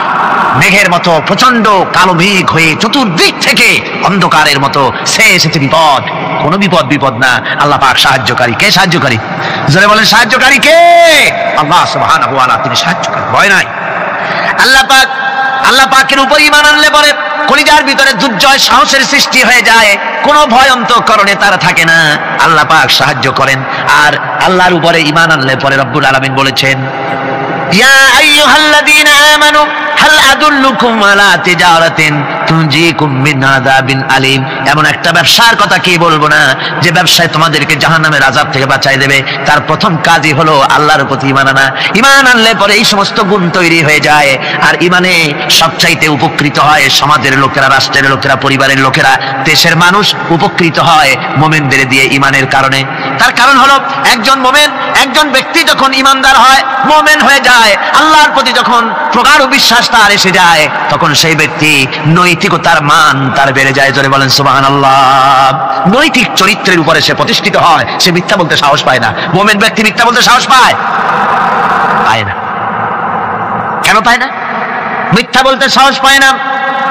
মেঘের মতো প্রচন্ড কালো মেঘ হয়ে চতুর্দিক থেকে অন্ধকারের মতো সে এসেছে বিপদ, কোন বিপদ না। আল্লাহ পাক সাহায্যকারী। কে সাহায্যকারী? জোরে বলেন সাহায্যকারী কে? আল্লাহ সুবহানাহু ওয়া তাআলা, তিনি সাহায্যকারী, ভয় নাই। আল্লাহ পাকের উপর ঈমান আনলে পরে কলিজার ভিতরে দুর্জয় সাহসের সৃষ্টি হয়ে যায়, কোনো ভয় অন্তঃকরণে তার থাকে না। আল্লাহ পাক সাহায্য করেন। আর আল্লাহর উপরে ঈমান আনলে পরে রব্বুল আলামিন বলেছেন, ইয়া আইয়ুহাল্লাযীনা আমানু হাল আদুল্লুকুম আলা তিজারাতিন তুনজিকুম মিন আযাবিন আলীম। এমন একটা ব্যবসার কথা কি বলবো না যে ব্যবসায় তোমাদেরকে জাহান্নামের আযাব থেকে বাঁচাই দেবে। তার প্রথম কাজই হলো আল্লাহর প্রতি ঈমান আনা। ঈমান আনলে পরে এই সমস্ত গুণ তৈরি হয়ে যায়। আর ঈমানে সবচাইতে উপকৃত হয় সমাজের লোকেরা, রাষ্ট্রের লোকেরা, পরিবারের লোকেরা, দেশের মানুষ উপকৃত হয় মুমিনদের দিয়ে ঈমানের কারণে। তার কারণ হলো একজন মুমিন, একজন ব্যক্তি যখন ঈমানদার হয়, মুমিন হয়ে যায়, আল্লাহর প্রতি যখন প্রগাঢ় বিশ্বাস তার এসে যায়, তখন সেই ব্যক্তি নৈতিকতার মান তার বেড়ে যায়। জোরে বলেন সুবহানাল্লাহ। নৈতিক চরিত্রের উপরে সে প্রতিষ্ঠিত হয়, সে মিথ্যা বলতে সাহস পায় না। মুমিন ব্যক্তি মিথ্যা বলতে সাহস পায় না। কেন পায় না? মিথ্যা বলতে সাহস পায় না,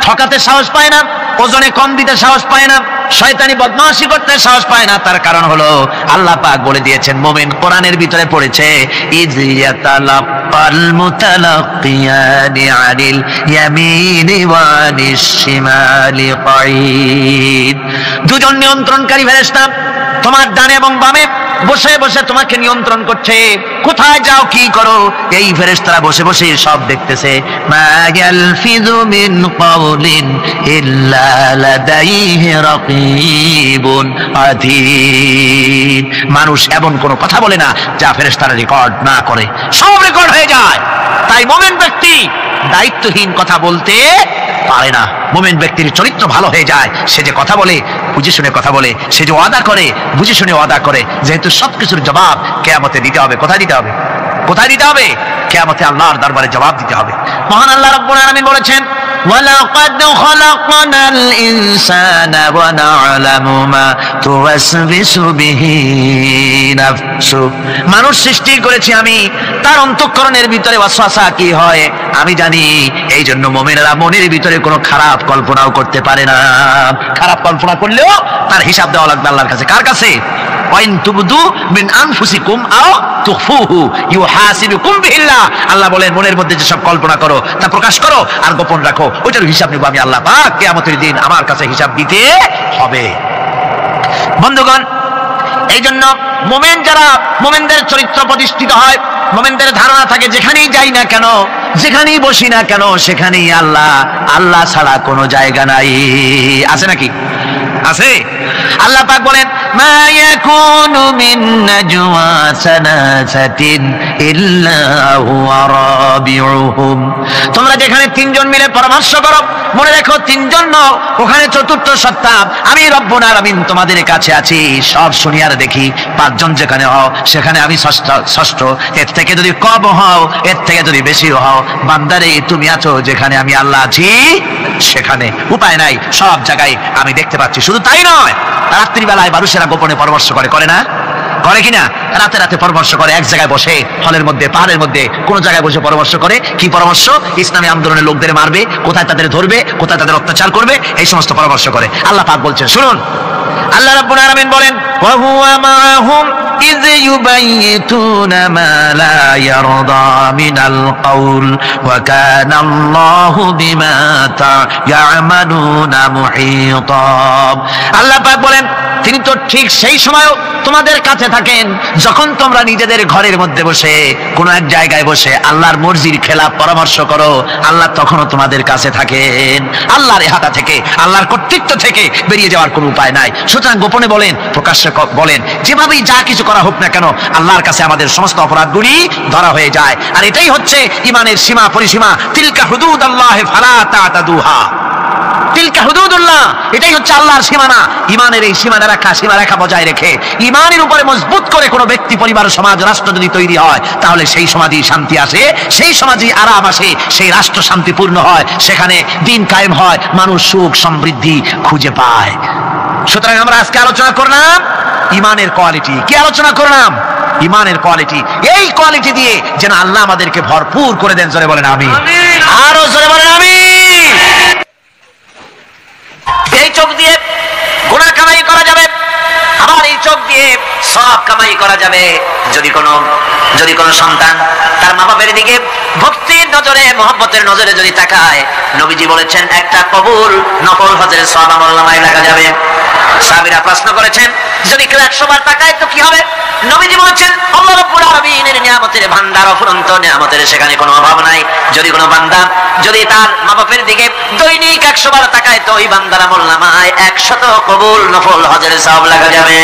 ঠকাতে সাহস পায় না, ওজনে কম দিতে সাহস পায় না, শয়তানি বদমাশি করতে সাহস পায় না। তার কারণ হলো আল্লাহ পাক বলে দিয়েছেন, মুমিন কোরআনের ভিতরে পড়েছে, ইয ইয়াতালাক্কাল মুতালাক্কিয়ানি আনিল ইয়ামিনি ওয়া আনিশ শিমালি কাঈদ। দুজন নিয়ন্ত্রণকারী ফেরেশতা তোমার ডানে এবং বামে বসে বসে তোমাকে নিয়ন্ত্রণ করছে, কোথায় যাও কি করো এই ফেরেশতারা বসে বসে সব দেখতেছে। মা ইয়ালফিযু মিন কাওলিন ইল্লা লাদাইহি রাকীবুন আতীদ। মানুষ এমন কোনো কথা বলে না যা ফেরেশতারা রেকর্ড না করে, সব রেকর্ড হয়ে যায়। তাই মুমিন ব্যক্তি দায়িত্বহীন কথা বলতে পারে না। মুমিন ব্যক্তির চরিত্র ভালো হয়ে যায়, সে যে কথা বলে বুঝে শুনে কথা বলে, সে যে ওয়াদা করে বুঝে শুনে ওয়াদা করে। যেহেতু সবকিছুর জবাব কিয়ামতে দিতে হবে। কোথায় দিতে হবে? কোথায় দিতে হবে? কিয়ামতে আল্লাহর দরবারে জবাব দিতে হবে। মহান আল্লাহ রাব্বুল আলামিন বলেছেন, ওয়ালাকাদ খালাকনাল ইনসানা ওয়া না'লামু মা তুওয়াসবিসু বিহি নাফসু। মানুষ সৃষ্টি করেছি আমি, তার অন্তঃকরণের ভিতরে ওয়াসওয়াসা কি হয় আমি জানি। এই জন্য মুমিনেরা মনের ভিতরে কোনো খারাপ কল্পনাও করতে পারে না। খারাপ কল্পনা করলেও তার হিসাব দেওয়া লাগবে আল্লাহর কাছে। কার কাছে? ওয়াইন তুবদু মিন আনফুসিকুম আও তুখফুহু ইউহাসিবুকুম বিহিল্লাহ। আল্লাহ বলেন, মনের মধ্যে যেসব কল্পনা করো তা প্রকাশ করো আর গোপন রাখো, ওইটার হিসাব নেব আমি আল্লাহ পাক। কিয়ামতের দিন আমার কাছে হিসাব দিতে হবে। বন্ধুগণ, এই জন্য মুমিন যারা, মুমিনদের চরিত্র প্রতিষ্ঠিত হয়, মুমিনদের ধারণা থাকে যেখানেই যাই না কেন, যেখানেই বসি না কেন, সেখানেই আল্লাহ, আল্লাহ ছাড়া কোনো জায়গা নাই। আছে নাকি? আছে। আল্লাহ পাক বলেন, মা ইয়াকুনু মিন নাজওয়া সালাসাতিন ইল্লা হুয়া রাবিউহুম। তোমরা যেখানে তিনজন মিলে পরামর্শ করো, মনে রেখো তিনজন নও, ওখানে চতুর্থ সত্তা আমি রব্বুল আলামিন তোমাদের কাছে আছি। সব শুনি আর দেখি। পাঁচজন যেখানে হও সেখানে আমি ষষ্ঠ। এর থেকে যদি কম হও, এর থেকে যদি বেশি হও, বান্দারে তুমি আছো যেখানে আমি আল্লাহ আছি সেখানে। উপায় নাই, সব জায়গায় আমি দেখতে পাচ্ছি। শুধু তাই নয়, রাত্রিবেলায় মানুষেরা গোপনে পরামর্শ করে, করে না? করে কিনা? রাতে রাতে পরামর্শ করে, এক জায়গায় বসে, হলের মধ্যে, পাহাড়ের মধ্যে, কোন জায়গায় বসে পরামর্শ করে। কি পরামর্শ? ইসলামী আন্দোলনের লোকদের মারবে, কোথায় তাদের ধরবে, কোথায় তাদের অত্যাচার করবে, এই সমস্ত পরামর্শ করে। আল্লাহ পাক বলছেন, শুনুন, আল্লাহ রাব্বুল আলামিন বলেন, ওয়া হুয়া মাআহুম ইয ইউবাইয়িতুনা মা লা ইয়ারদা মিনাল কাউল ওয়া কানা আল্লাহু বিমা তা'মালুনা মুহীতা। আল্লাহ পাক বলেন, তিনি তো ঠিক সেই সময়ও তোমাদের কাছে থাকেন যখন তোমরা নিজেদের ঘরের মধ্যে বসে, কোন এক জায়গায় বসে আল্লাহর মর্জির খেলাফ পরামর্শ করো, আল্লাহ তখনও তোমাদের কাছে থাকেন। আল্লাহর ইহাদা থেকে, আল্লাহর কর্তৃত্ব থেকে বেরিয়ে যাওয়ার কোনো উপায় নাই। সুতরাং গোপনে বলেন, প্রকাশ্যে বলেন, যেভাবেই যা কিছু করা হোক না কেন, আল্লাহর কাছে আমাদের সমস্ত অপরাধগুলি ধরা হয়ে যায়। আর এটাই হচ্ছে ইমানের সীমা পরিসীমা। তিলকা হুদুদাল্লাহ ফালা তা'তাদুহা, তিলকা হুদুদুল্লাহ, এটাই হচ্ছে আল্লাহর সীমানা। ইমানের এই সীমারেখা বজায় রেখে ইমানের উপরে মজবুত করে কোনো ব্যক্তি, পরিবার, সমাজ, রাষ্ট্র যদি তৈরি হয়, তাহলে সেই সমাজেই শান্তি আসে, সেই সমাজেই আরাম আসে, সেই রাষ্ট্র শান্তিপূর্ণ হয়, সেখানে দিন কায়েম হয়, মানুষ সুখ সমৃদ্ধি খুঁজে পায়। সুতরাং আমরা আজকে আলোচনা করলাম ইমানের কোয়ালিটি। কি আলোচনা করলাম? ইমানের কোয়ালিটি। এই কোয়ালিটি দিয়ে যেন আল্লাহ আমাদেরকে ভরপুর করে দেন। জোরে বলেন আমিন। আরো জোরে বলেন আমিন। এই চোখ দিয়ে গুনাহ কামাই করা যাবে, আবার এই চোখ দিয়ে সওয়াব কামাই করা যাবে। যদি কোনো সন্তান তার মা বাবার দিকে ভক্তির নজরে, মহব্বতের নজরে যদি তাকায়, নবীজি বলেছেন একটা কবুল নফল হজের সওয়াব আমলনামায় লেখা যাবে। সাহাবীরা প্রশ্ন করেছেন, যদি কেউ 100 বার তাকায় তো কি হবে? নবীজি বলেছেন, আল্লাহ রাব্বুল আলামিনের নিয়ামতের ভান্ডার, অফুরন্ত নিয়ামতের, সেখানে কোনো অভাব নাই। যদি কোনো বান্দা যদি তার মা বাবার দিকে দৈনিক 100 বার তাকায়, তো ওই বান্দার আমলনামায় 100 কবুল নফল হজের সওয়াব লেখা যাবে।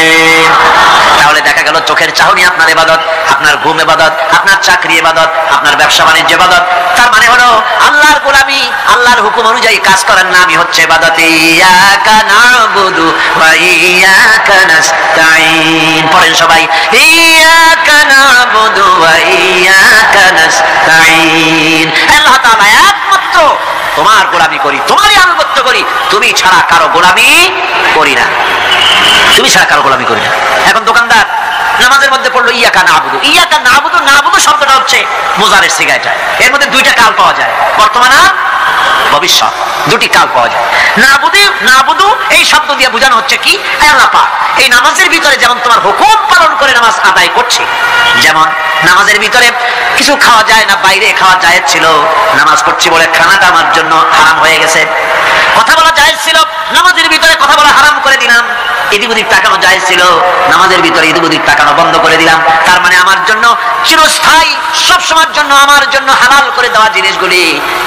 তাহলে দেখা গেল চোখের চাহনি আপনার ইবাদত, আপনার ঘুম ইবাদত, আপনার চাকরি ইবাদত, আপনার ব্যবসা বাণিজ্য ইবাদত। তার মানে হলো আল্লাহর গোলামি, আল্লাহর হুকুম অনুযায়ী কাজ করার নামই হচ্ছে ইবাদত। ইয়াকা নাবুদু ওয়া ইয়াকা নাস্তাঈন। পড়েন সবাই, ইয়াকা নাবুদু ওয়া ইয়াকা নাস্তাঈন। আল্লাহ তাআলা একমাত্র তোমার গোলামি করি, তোমারই আনুগত্য করি, তুমি ছাড়া কারো গোলামি করি না, তুমি ছাড়া কারো গোলামি করি না। এখন দোকানদার নামাজের মধ্যে পড়লো ইয়াকা নাবুদু। ইয়াকা নাবুদু, নাবুদু শব্দটা হচ্ছে মুজারের সিগা। এটা এর মধ্যে দুইটা কাল পাওয়া যায়, বর্তমান আর ভবিষ্যৎ, দুটি কাল পাওয়া যায়। নাবুদু এই শব্দ দিয়ে বোঝানো হচ্ছে কি, আল্লাহ পাক এই নামাজের ভিতরে যেমন তোমার হুকুম পালন করে নামাজ আদায় করছে, যেমন নামাজের ভিতরে কিছু খাওয়া যায় না, বাইরে খাওয়া জায়েজ ছিল, নামাজ পড়ছি বলে খানাটা আমার জন্য হারাম হয়ে গেছে। কথা বলা জায়েজ ছিল, নামাজের ভিতরে কথা বলা হারাম করে দিলাম। এদিক ওদিক তাকানো জায়েজ ছিল, নামাজের ভিতরে এদিক ওদিক তাকানো বন্ধ করে দিলাম। তার মানে আমার জন্য চিরস্থায়ী, সব সময়ের জন্য আমার জন্য হালাল করে দেওয়া জিনিসগুলি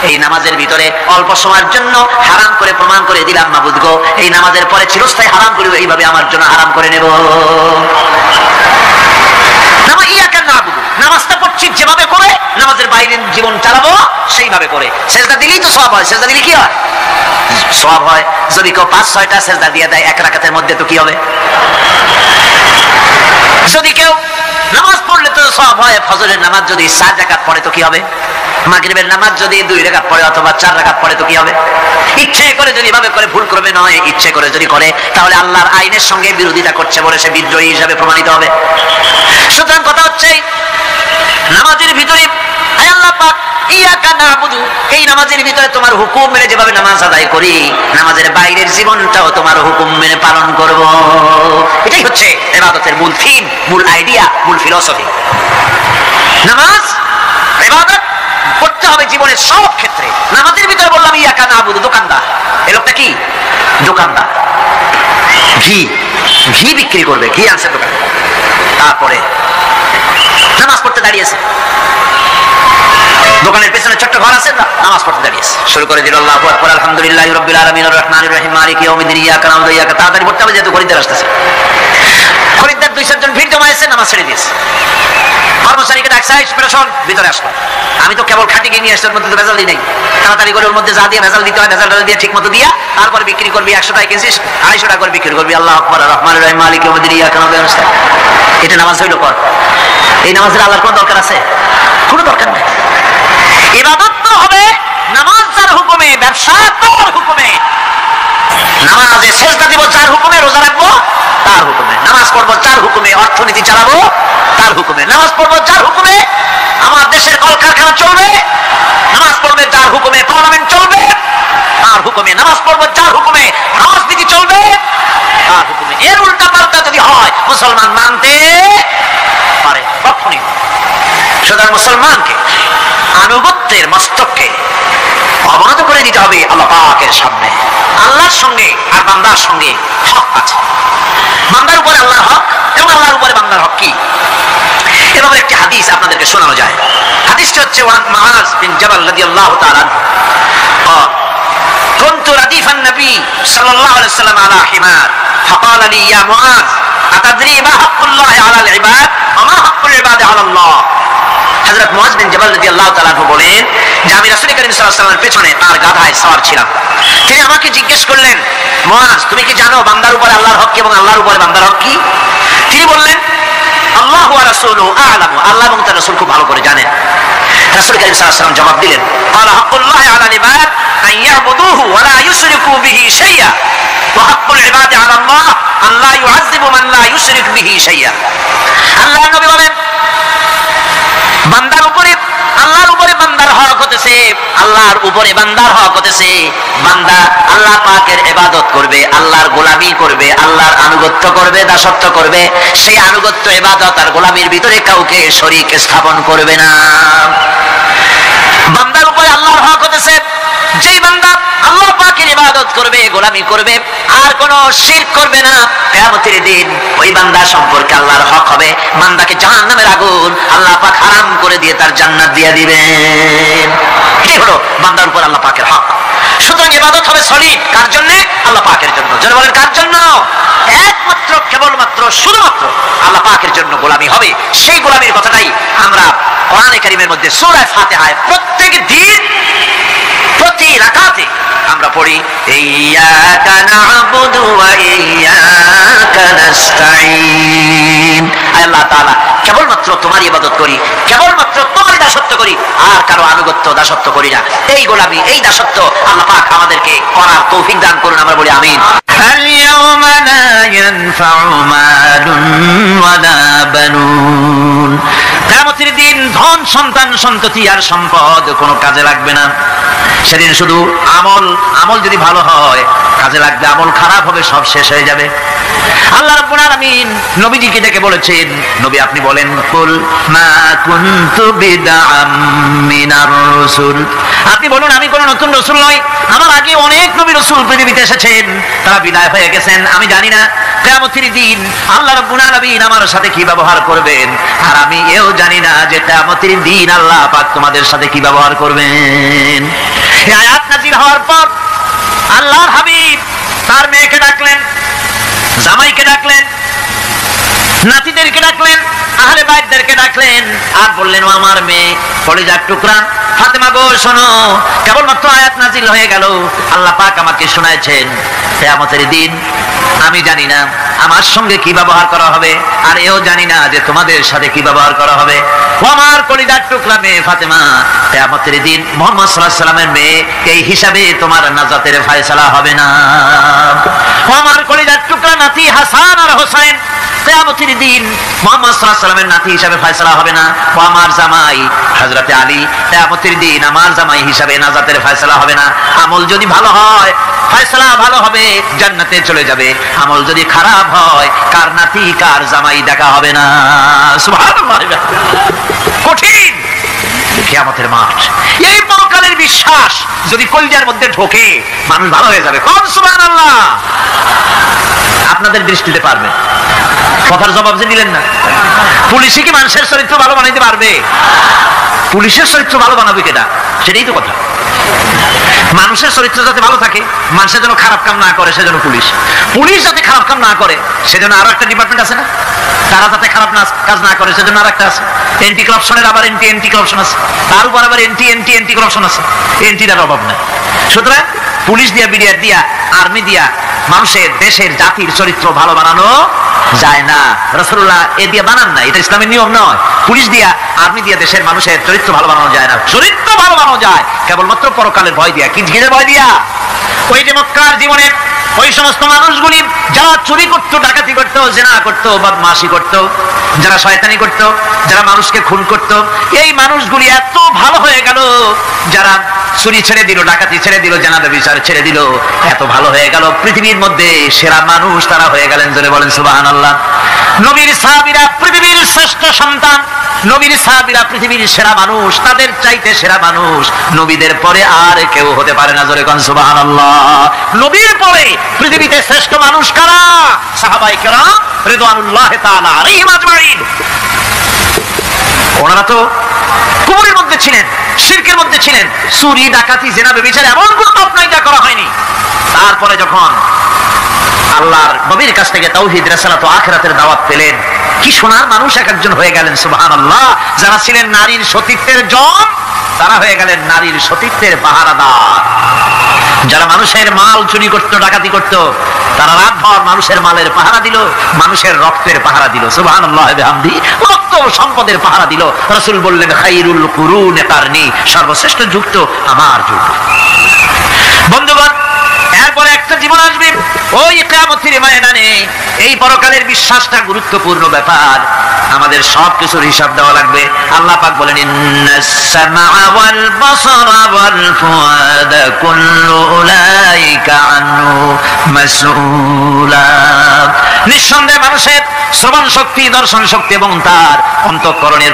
এই নামাজের ভিতরে অল্প সময়ের জন্য হারাম করে প্রমাণ করে দিলাম। মাবুদ গো, এই নামাজের পরে চিরস্থায়ী হারাম করিব, এইভাবে আমার জন্য হারাম করে নেব। নামাজটা পড়ছি যেভাবে করে, নামাজের বাইরের জীবন চালাবো সেইভাবে করে। সেজদা দিলেই তো সওয়াব হয়। সেজদা দিলে কি হয়? সওয়াব হয়। যদি কেউ 5-6টা সেজদা দিয়ে দেয় এক রাকাতের মধ্যে, তো কি হবে? যদি কেউ নামাজ পড়লে তো সওয়াব হয়। ফজরের নামাজ যদি 4 রাকাত পড়ে তো কি হবে? মাগরিবের নামাজ যদি 2 রাকাত পড়ে অথবা 4 রাকাত পড়ে তো কি হবে? ইচ্ছে করে যদি ভাবে করে, ভুল করবে নয়, ইচ্ছে করে যদি করে, তাহলে আল্লাহর আইনের সঙ্গে বিরোধিতা করছে বলে সে বিদ্রোহী হিসাবে প্রমাণিত হবে। সুতরাং কথা হচ্ছে নামাজের ভিতরে আল্লাহ পাক ইয়াকা নাবুদু, এই নামাজের ভিতরে তোমার হুকুম মেনে যেভাবে নামাজ আদায় করি, নামাজের বাইরের জীবনটাও তোমার হুকুম মেনে পালন করব। এটাই হচ্ছে ইবাদতের মূল থিম, মূল আইডিয়া, মূল ফিলোসফি। নামাজ ইবাদত করতে হবে জীবনের সব ক্ষেত্রে। নামাজের ভিতরে বললাম ইয়াকা নাবুদু, দোকানদার, এই লোকটা কি দোকানদার, ঘি বিক্রি করবে, ঘি আনছে দোকানে। তারপরে নামাজ পড়তে দাঁড়িয়েছে, দোকানের পেছনে ছোট্ট ঘর আছে, নামাজ পড়তে দাঁড়িয়েছে, শুরু করে দিল আল্লাহু আকবার, আলহামদুলিল্লাহি রাব্বিল আলামিন, আর রহমানির রহিম, মালিকি ইয়াউমিদ্দিন, ইয়াকা না'বুদু ওয়া ইয়াকা। তাড়াতাড়ি পড়তে হবে যেহেতু খরিদ্দার আসতেছে। খরিদ্দার 2-4 জন ভিড় জমায়েছে, নামাজ ছেড়ে দিয়েছে। কর্মচারীকে ডাকছে, শোন ভিতরে আসো, আমি তো কেবল খাঁটি ঘি নিয়ে আসছি, ওর মধ্যে তো ভেজালই নেই। তাড়াতাড়ি করে ওর মধ্যে যা দিয়ে ভেজাল দিতে হয় ভেজাল দিয়ে ঠিক মতো দিয়া তারপরে বিক্রি করবি। 100 টাকা কিনছিস, 250 টাকা করে বিক্রি করবি। আল্লাহু আকবার, আর রহমানির রহিম, মালিকি ইয়াউমিদ্দিন, ইয়াকা না'বুদু ওয়া ইয়াকা। এটা নামাজ হইল কর? এই নামাজের আল্লাহর কোন দরকার আছে? কোনো দরকার নেই। ইবাদত তো হবে নামাজ যার হুকুমে, ব্যবসা তার হুকুমে। নামাজে সেজদা দিব যার হুকুমে, রোজা রাখবো তার হুকুমে, নামাজ পড়বো যার হুকুমে, অর্থনীতি চালাবো তার হুকুমে, নামাজ পড়বো যার হুকুমে আমার দেশের কলকারখানা চলবে, নামাজ পড়বে যার হুকুমে পার্লামেন্ট চলবে তার হুকুমে, নামাজ পড়বো যার হুকুমে রাজনীতি চলবে তার হুকুমে। এর উল্টা পাল্টা যদি হয় মুসলমান মানতে পারে কখনই। সুতরাং মুসলমানকে আনুগত্যের মস্তককে অবনত করে দিতে হবে আল্লাহ পাকের সামনে। আল্লাহর সঙ্গে আর বান্দার সঙ্গে হক আছে, বান্দার উপরে আল্লাহর হক এবং আল্লাহর উপরে বান্দার হক কি? এভাবে একটি হাদিস আপনাদেরকে শোনানো যায়। হাদিসটি হচ্ছে মুআজ বিন জাবাল রাদিয়াল্লাহু তাআলা قال كنت رديف النبي صلى الله عليه وسلم على حمار فقال لي يا معاذ أتدري ما حق الله على العباد হযরত মুআয বিন জাবাল রাদিয়াল্লাহু তাআলা বলেন যে আমি রাসূল করিম সাল্লাল্লাহু আলাইহি ওয়াসাল্লামের পেছনে তার গাধায় সওয়ার ছিলাম। তিনি আমাকে জিজ্ঞেস করলেন, মুআয তুমি কি জানো বান্দার উপরে আল্লাহর হক এবং আল্লাহর উপরে বান্দার হক কি? তিনি বললেন, আল্লাহু ওয়া রাসূলুহু আ'লামু, আল্লাহ এবং তার রাসূল খুব ভালো করে জানেন। রাসূল করিম সাল্লাল্লাহু আলাইহি ওয়াসাল্লাম জবাব দিলেন, ক্বালা হাক্কুল্লাহি আলাল ইবাদ আন ইয়াবুদুহু ওয়া লা ইউশরিকু বিহি শাইআ ওয়া হাক্কুল ইবাদি আলাল্লাহ আন লা ইউআযযিবু মান লা ইউশরিক বিহি শাইআ। আল্লাহর নবী বলেন, বান্দার উপরে আল্লাহর উপরে বান্দার হক হতেছে, আল্লাহর উপরে বান্দার হক হতেছে বান্দা আল্লাহ পাকের ইবাদত করবে, আল্লাহর গোলামি করবে, আল্লাহর আনুগত্য করবে, দাসত্ব করবে। সেই আনুগত্য ইবাদত আর গোলামির ভিতরে কাউকে শরীক স্থাপন করবে না। বান্দার উপরে আল্লাহর হক হতেছে যেই বান্দা আল্লাহ পাকের ইবাদত করবে, গোলামি করবে, আর কোনো শিরক করবে না, কিয়ামতের দিন ওই বান্দা সম্পর্কে আল্লাহর হক হবে বান্দাকে জাহান্নামের আগুন আল্লাহ পাক হারাম করে দিয়ে তার জান্নাত দিয়ে দিবেন। এই হলো বান্দার উপর আল্লাহ পাকের হক। সুতরাং ইবাদত হবে সলিড কার জন্য? আল্লাহ পাকের জন্য। যারা বলেন কার জন্য? একমাত্র কেবলমাত্র শুধুমাত্র আল্লাহ পাকের জন্য গোলামি হবে। সেই গোলামির কথাটাই আমরা কোরআনে কারীমের মধ্যে সূরা ফাতিহায় প্রত্যেক দিন প্রতি রাকাতে আমরা পড়ি, ইয়্যাকা না'বুদু ওয়া ইয়্যাকা নাস্তাঈন। আল্লাহ তাআলা কেবলমাত্র তোমার ইবাদত করি, কেবলমাত্র তোমার দাসত্ব করি, আর কারো আনুগত্য দাসত্ব করি না। এই গোলামি, এই দাসত্ব আল্লাহ পাক আমাদেরকে করার তৌফিক দান করুন, আমরা বলি আমিন। اليوم لا ينفع مال ولا بنون। কিয়ামতের দিন ধন সন্তান সন্ততি আর সম্পদ কোনো কাজে লাগবে না। সেদিন শুধু আমল যদি ভালো হয় কাজে লাগবে, আমল খারাপ হবে সব শেষ হয়ে যাবে। আল্লাহ রাব্বুল আলামিন নবীজিকে ডেকে বলেছেন, নবী আপনি বলেন, কুল মা কুনতু বিদআম মিনার রাসূল, আপনি বলুন আমি কোন নতুন রাসূল নই, আমার আগে অনেক নবী রাসূল পৃথিবীতে এসেছেন, তারা বিদায় হয়ে গেছেন। আমি জানি না কিয়ামতের দিন আল্লাহ রাব্বুল আলামিন আমার সাথে কি ব্যবহার করবেন, আর আমি এও জানি না যে কিয়ামতের দিন আল্লাহ পাক তোমাদের সাথে কি ব্যবহার করবেন। এই আয়াত নাযিল হওয়ার পর আল্লাহর হাবিব তার মেয়েকে ডাকলেন, জামাইকে ডাকলেন, নাতিদেরকে ডাকলেন, আহলে বাইতদেরকে ডাকলেন, আর বললেন, ও আমার মেয়ে কলিজার টুকরা ফাতেমা গো শোনো, কেবলমাত্র আয়াত নাজিল হয়ে গেল, আল্লাহ পাক আমাকে শোনাইছেন কিয়ামতের দিন আমি জানি না আমার সঙ্গে কি ব্যবহার করা হবে, আর এও জানি না যে তোমাদের সাথে কি ব্যবহার করা হবে। ও আমার কলিজার টুকরা মেয়ে ফাতেমা, কিয়ামতের দিন মুহাম্মদ সাল্লাল্লাহু আলাইহি ওয়াসাল্লামের মেয়ে এই হিসাবে তোমার নাজাতের ফয়সালা হবে না। ও আমার কলিজার টুকরা নাতি হাসান আর হোসেন, কিয়ামতের দিন মুহাম্মদ সাল্লাল্লাহু আলাইহি ওয়াসাল্লামের নাতি হিসাবে ফয়সালা হবে না। ও আমার জামাই হযরতে আলী, কিয়ামতের দিন আমার জামাই হিসাবে নাজাতের ফয়সালা হবে না। আমল যদি ভালো হয় ফয়সালা ভালো হবে, জান্নাতে চলে যাবে। আমল যদি খারাপ হয় কার নাতি কার জামাই দেখা হবে না। সুবহানাল্লাহ, কঠিন কিয়ামতের মাঠ। এই পরকালের বিশ্বাস যদি কলিজার মধ্যে ঢোকে মানুষ ভালো হয়ে যাবে। কোন সুবহানাল্লাহ। আপনাদের দৃষ্টিতে পারবে, কথার জবাব যে দিলেন না। পুলিশে কি মানুষের চরিত্র ভালো বানাইতে পারবে? পুলিশের চরিত্র ভালো বানাবে কেটা? সেটাই তো কথা। মানুষের চরিত্র যাতে ভালো থাকে, মানুষের যেন খারাপ কাম না করে সেজন্য পুলিশ যাতে খারাপ কাম না করে সেজন্য আরো একটা ডিপার্টমেন্ট আছে না, তারা যাতে খারাপ কাজ না করে সেজন্য আর একটা আছে। এন্টি করাপশনের আবার এন্টি করাপশন আছে, তার উপর আবার এন্টি করাপশন আছে। এন্টিটার অভাব নাই। সুতরাং পুলিশ দিয়া, বিডিআর দিয়া, আর্মি দিয়া মানুষের, দেশের, জাতির চরিত্র ভালো বানানো যায় না। রাসূলুল্লাহ এ দিয়ে বানান না, এটা ইসলামের নিয়ম নয়। পুলিশ দিয়া, আর্মি দিয়া দেশের মানুষের চরিত্র ভালো বানানো যায় না। চরিত্র ভালো বানানো যায় কেবলমাত্র পরকালের ভয় দিয়া। কি কিসের ভয় দিয়া? ওই যে মক্কার জীবনে ওই সমস্ত মানুষগুলি যারা চুরি করতো, ডাকাতি করতো, জিনা করতো, বদমাশি করতো, যারা শয়তানি করতো, যারা মানুষকে খুন করতো, এই মানুষগুলি এত ভালো হয়ে গেল, যারা চুরি ছেড়ে দিল, ডাকাতি ছেড়ে দিল, জিনা ব্যভিচার ছেড়ে দিল, এত ভালো হয়ে গেল, পৃথিবীর মধ্যে সেরা মানুষ তারা হয়ে গেলেন। জোরে বলেন সুবহানাল্লাহ। নবীর সাহাবীরা পৃথিবীর শ্রেষ্ঠ সন্তান, নবীর সাহাবীরা পৃথিবীর সেরা মানুষ, তাদের চাইতে সেরা মানুষ নবীদের পরে আর কেউ হতে পারে না। জোরে কোন সুবহানাল্লাহ। নবীর পরে পৃথিবীতে শ্রেষ্ঠ মানুষ কারা? সাহাবায়ে কেরাম রিদওয়ানুল্লাহি তাআলা আলাইহিম আজমাইন। ওনারা তো কুফরের মধ্যে ছিলেন, শিরকের মধ্যে ছিলেন, চুরি, ডাকাতি, জিনা, ব্যভিচার এমন কোনো পাপ নাই যা করা হয়নি। তারপরে যখন আল্লাহর নবীর কাছ থেকে তাওহীদ, রিসালাত ও আখিরাতের দাওয়াত পেলেন, কি সোনার মানুষ এক একজন হয়ে গেলেন, সুবহানাল্লাহ। যারা ছিলেন নারীর সতীত্বের জম, তারা হয়ে গেলেন নারীর সতীত্বের পাহারাদার। যারা মানুষের মাল চুরি করতো, ডাকাতি করতো, তারা রাতভর মানুষের মালের পাহারা দিল, মানুষের রক্তের পাহারা দিল, সুবহানাল্লাহ বিহামদি, রক্ত সম্পদের পাহারা দিল। রাসূল বললেন খায়রুল কুরুনি কারনি, সর্বশ্রেষ্ঠ যুগ তো আমার যুগ। বন্ধুগণ, এরপরে একটা জীবন আসবে ওই কিয়ামতের ময়দানে। এই পরকালের বিশ্বাসটা গুরুত্বপূর্ণ ব্যাপার, আমাদের সব কিছুর হিসাব দেওয়া লাগবে। আল্লাহ পাক বলেন ইন্নাস সামআ ওয়াল বাসারা ওয়াল ফুআদা কুল্লু উলাইকা আনহু মাসউলা। নিঃসন্দেহে মানুষের শ্রবণ শক্তি, দর্শন শক্তি এবং তার অন্তঃকরণের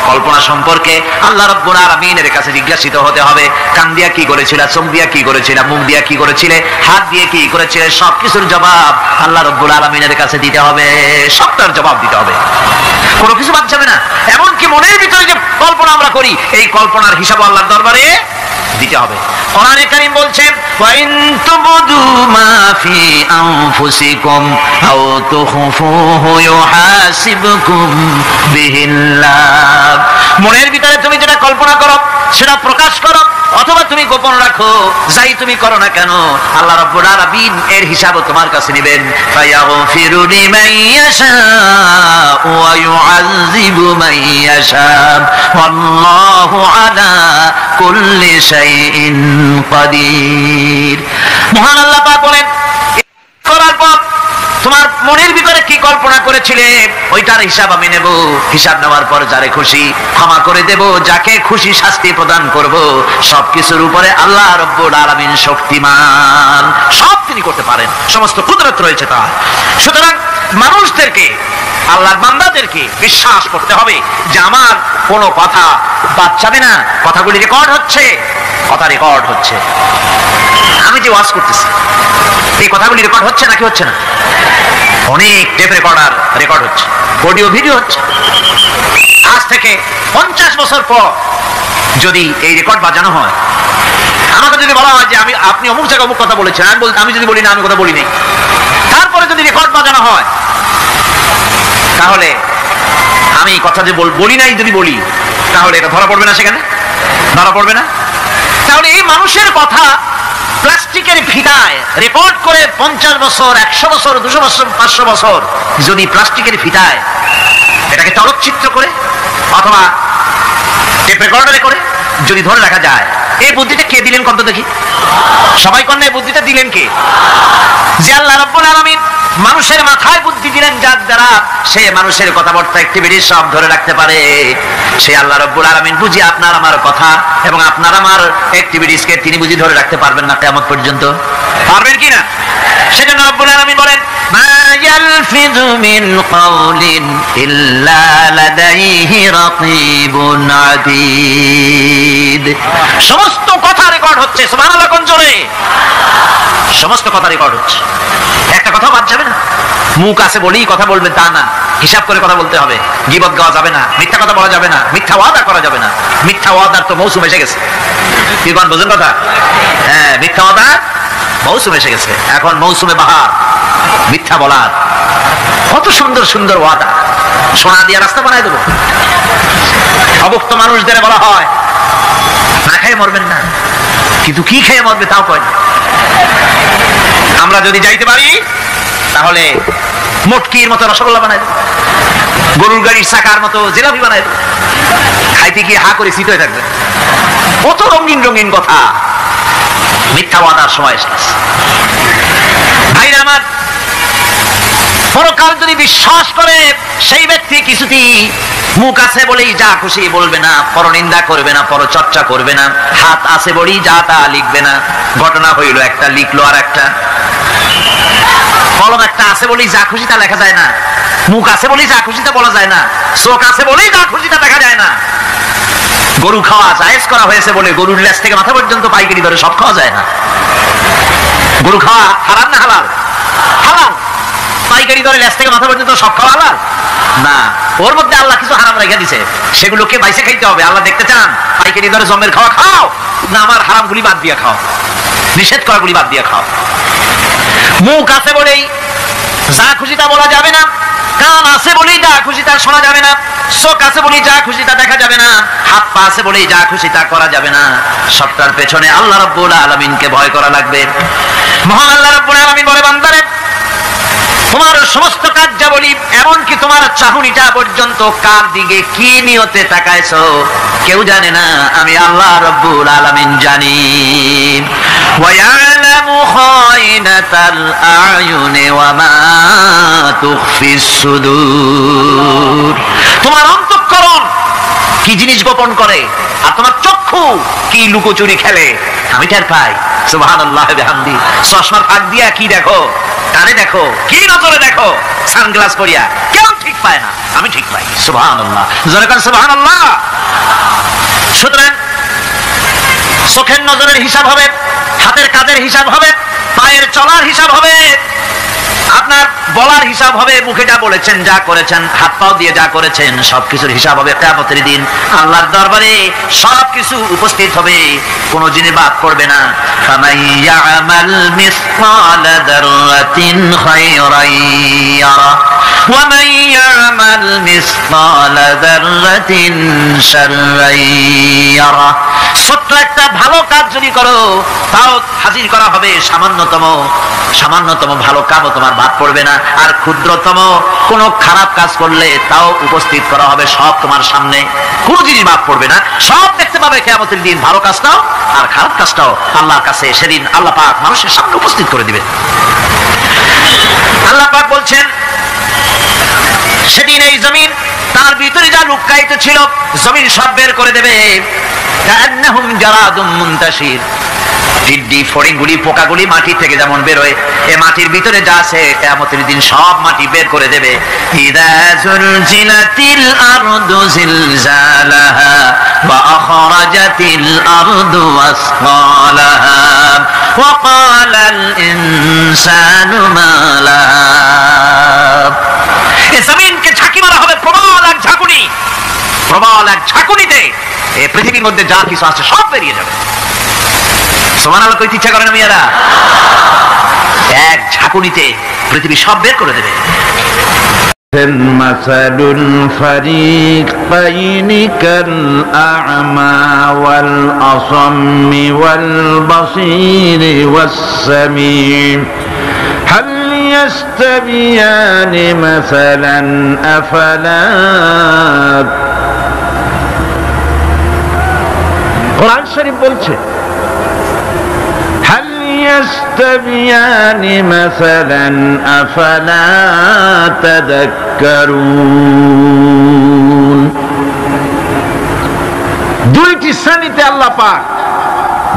কল্পনা সম্পর্কে আল্লাহ রাব্বুল আলামিনের কাছে জিজ্ঞাসিত হতে হবে। কান দিয়া কি করেছিলা, চোখ দিয়া কি করেছিলা, মুখ দিয়া কি করেছিলে, হাত দিয়ে কি করেছিলে, সবকিছুর জবাব আল্লাহ রাব্বুল আলামিনের কাছে দিতে হবে, সবটার জবাব দিতে হবে, কোনো কিছু বাদ যাবে না। এমনকি মনের ভিতরে যে কল্পনা আমরা করি, এই কল্পনার হিসাব আল্লাহর দরবারে দিতে হবে। কোরআনে কারীম বলছেন ওয়া ইন তুবদু মা ফি আনফুসিকুম আও তুখফুহু ইউহাসিবকুম বিহিল্লাহ। মনের ভিতরে তুমি যেটা কল্পনা করো সেটা প্রকাশ করো, অথবা তুমি গোপন রাখো, যাই তুমি করো না কেন আল্লাহ রাব্বুল আলামিন এর হিসাবও তোমার কাছে নেবেন। ফায়াগফিরু লিমান ইয়াশা ওয়া ইউআযযিবু মান ইয়াশা ওয়াল্লাহু আলা কুল্লি শাইইন কাদির। মহান আল্লাহ পাক বলেন, করার পর তোমার মনের ভিতরে কি কল্পনা করেছিলে ওইটার হিসাব আমি নেব। হিসাব নেওয়ার পর যারে খুশি ক্ষমা করে দেব, যাকে খুশি শাস্তি প্রদান করব। সবকিছুর উপরে আল্লাহ রাব্বুল আলামিন শক্তিমান, সব তিনি করতে পারেন, সমস্ত কুদরত রয়েছে তার। সুতরাং মানুষদেরকে, আল্লাহর বান্দাদেরকে বিশ্বাস করতে হবে যে আমার কোনো কথা বাদ যাবে না, কথাগুলি রেকর্ড হচ্ছে, কথা রেকর্ড হচ্ছে। আমি যে ওয়াজ করতেছি এই কথাগুলি রেকর্ড হচ্ছে নাকি হচ্ছে না? অনেক টেপ রেকর্ডার রেকর্ড হচ্ছে, অডিও ভিডিও হচ্ছে। আজ থেকে 50 বছর পর যদি এই রেকর্ড বাজানো হয়, আমাকে যদি বলা হয় যে আপনি অমুক জায়গায় অমুক কথা বলেছেন, আমি যদি বলি না আমি কথা বলি নাই, তারপরে যদি রেকর্ড বাজানো হয়, তাহলে আমি কথা যে বলি নাই যদি বলি, তাহলে এটা ধরা পড়বে না? সেখানে ধরা পড়বে না? তাহলে এই মানুষের কথা প্লাস্টিকের ফিতায় রেকর্ড করে 50 বছর, 100 বছর, 200 বছর, 500 বছর যদি প্লাস্টিকের ফিতায় এটাকে চলচ্চিত্র করে অথবা টেপ রেকর্ডারে করে যদি ধরে রাখা যায়, এই বুদ্ধিটা কে দিলেন কত দেখি? সবাই কন্যা এই বুদ্ধিটা দিলেন কে? যে আল্লাহ রাব্বুল আলামিন মানুষের মাথায় বুদ্ধি দিলেন, যার দ্বারা সে মানুষের কথাবার্তা অ্যাক্টিভিটি সব ধরে রাখতে পারে। সে আল্লাহ রাব্বুল আলামিন বুঝি আপনার আমার কথা এবং আপনার আমার অ্যাক্টিভিটিসকে তিনি বুঝি ধরে রাখতে পারবেন না কিয়ামত পর্যন্ত? পারবেন কি না? সেজন্য রাব্বুল আলামিন বলেন মা ইয়ালফিযু মিন কাওলিন ইল্লা লাদাইহি রাকীবুন আতীদ। সমস্ত কথা রেকর্ড হচ্ছে, সুবহানাল্লাহ কোন জোরে, সমস্ত কথা রেকর্ড হচ্ছে, একটা কথা বাদ যাবে না। মুখ আছে বলেই কথা বলবে তা না, হিসাব করে কথা বলতে হবে। গীবত গাওয়া যাবে না, মিথ্যা কথা বলা যাবে না, মিথ্যা ওয়াদা করা যাবে না। মিথ্যা ওয়াদার তো মৌসুম এসে গেছে, কি কোন বোঝেন কথা? হ্যাঁ, মিথ্যা ওয়াদার মৌসুম এসে গেছে। এখন মৌসুমে বাহার মিথ্যা বলার। কত সুন্দর সুন্দর ওয়াদা, সোনা দিয়ে রাস্তা বানায় দেবো। অভুক্ত মানুষদের বলা হয় না খেয়ে মরবেন না, কিন্তু কি খেয়ে মরবে তাও কয় না। আমরা যদি যাইতে পারি তাহলে মটকির মতো রসগোল্লা বানাই দেব, গরুর গাড়ির চাকার মতো জিলাপি বানাই দেব, খাইতে গিয়ে হা করে শীত হয়ে থাকবে। কত রঙিন রঙিন কথা, মিথ্যা ওয়াদার সময় এসেছে। ভাইরা আমার, পরকাল যদি বিশ্বাস করে সেই ব্যক্তি কিছুতেই মুখ আছে বলেই যা খুশি বলবে না, পরনিন্দা করবে না, পরচর্চা করবে না, হাত আছে বলেই যা তা লিখবে না। ঘটনা হইল একটা, লিখলো আর একটা। কলম একটা আছে বলেই যা খুশি তা লেখা যায় না, মুখ আছে বলেই যা খুশি তা বলা যায় না, চোখ আছে বলেই যা খুশি তা দেখা যায় না। গরু খাওয়া জায়েজ করা হয়েছে বলে গরুর লেজ থেকে মাথা পর্যন্ত পাইকারি ধরে সব খাওয়া যায় না। গরু খাওয়া হারাম না হালাল? হালাল। পাইকারি ধরে লেজ থেকে মাথা পর্যন্ত সব খাওয়া হালাল না, ওর মধ্যে আল্লাহ কিছু হারাম রেখে দিছে, সেগুলোকে বাইসে খাইতে হবে। আল্লাহ দেখতে চান পাইকারি ধরে জমের খাওয়া খাও না আমার হারাম গুলি বাদ দিয়ে খাও, নিষেধ করা গুলি বাদ দিয়ে খাও। মুখ আছে বলেই যা খুশি তা বলা যাবে না, কান আছে বলেই যা খুশি তা শোনা যাবে না, চোখ আছে বলেই যা খুশি তা দেখা যাবে না, হাত পা আছে বলেই যা খুশি তা করা যাবে না। সবটার পেছনে আল্লাহ রাব্বুল আলামিনকে ভয় করা লাগবে। মহান আল্লাহ রাব্বুল আলামিন বলে, বান্দারে তোমার সমস্ত কার্যাবলী এমনকি তোমার চাহনিটা পর্যন্ত কার দিকে কি নিয়তে তাকাইছো কেউ জানে না, আমি আল্লাহ রাব্বুল আলামিন জানি। ওয়া ইয়ালামু খায়িনাতাল আয়ুনি ওয়া মা তুখফিস সুদূর। তোমার অন্তঃকরণ কি জিনিস গোপন করে আর তোমার চক্ষু কি লুকোচুরি খেলে আমি টের পাই। সুবহানাল্লাহ ওয়া বিহামদি। চশমার ফাঁক দিয়া কি দেখো, কানে দেখো, কি নজরে দেখো, সানগ্লাস পরিয়া কেউ ঠিক পায় না, আমি ঠিক পাই। সুবহানাল্লাহ, জোরে কান সুবহানাল্লাহ। সুতরাং চোখের নজরের হিসাব হবে, হাতের কাজের হিসাব হবে, পায়ের চলার হিসাব হবে, আপনার বলার হিসাব হবে, মুখে যা বলেছেন যা করেছেন হাত পাও দিয়ে যা করেছেন সবকিছুর হিসাব হবে কিয়ামতের দিন। আল্লাহর দরবারে সবকিছু উপস্থিত হবে, কোনো জিনিস বাদ পড়বে না। ফামান ইয়ামাল মিসকালা যাররাতিন খায়রান ইয়ারা ওয়া মান ইয়ামাল মিসকালা যাররাতিন শাররান ইয়ারা। ছোট্ট একটা ভালো কাজ যদি করো তাও হাজির করা হবে, সামান্যতম ভালো কাজও তোমার বাদ পড়বে না। আর ক্ষুদ্রতম কোনো খারাপ কাজ করলে তাও উপস্থিত করা হবে, সব তোমার সামনে, কোনো জিনিস বাদ পড়বে না, সব দেখতে পাবে কিয়ামতের দিন। ভালো কাজটাও আর খারাপ কাজটাও আল্লাহর কাছে সেদিন আল্লাহ পাক মানুষের সামনে উপস্থিত করে দিবে। আল্লাহ পাক বলছেন, সেদিন এই জমিন তার ভিতরে যা লুকায়িত ছিল জমিন সব বের করে দেবে। কান্নাহুম জারাদুম মুনতাশির। টিড্ডি ফড়িংগুলি পোকাগুলি মাটি থেকে যেমন বেরোয়, এ মাটির ভিতরে যা আছে কিয়ামতের দিন সব মাটি বের করে দেবে। ইযা যুলজিলাতিল আরদু জিলজালাহা ওয়া আখরাজাতিল আরদু আসকালাহা ওয়া ক্বালাল ইনসানু মা লাহা। এ জমিনকে ঝাঁকি মারা হবে প্রবল এক ঝাঁকুনি, প্রবল এক ঝাঁকুনিতে এই পৃথিবীর মধ্যে যা কিছু আছে সব বেরিয়ে যাবে। সুবহানাল্লাহ কইতে ইচ্ছা করে না মিয়ারা? এক ঝাঁকুনিতে পৃথিবী সব বের করে দেবে। মাসালুল ফারিকাইনি কাল আ'মা ওয়াল আসাম্মি ওয়াল বাসীরি ওয়াস সামিম হাল ইয়াস্তাবিয়ানি মাসালান আফালা। কোরআন শরীফ বলছে হাল ইয়াস্তাবিয়ানি মাসালান আফালা তাযাক্কারুন। দুইটি শ্রেণীতে আল্লাহ পাক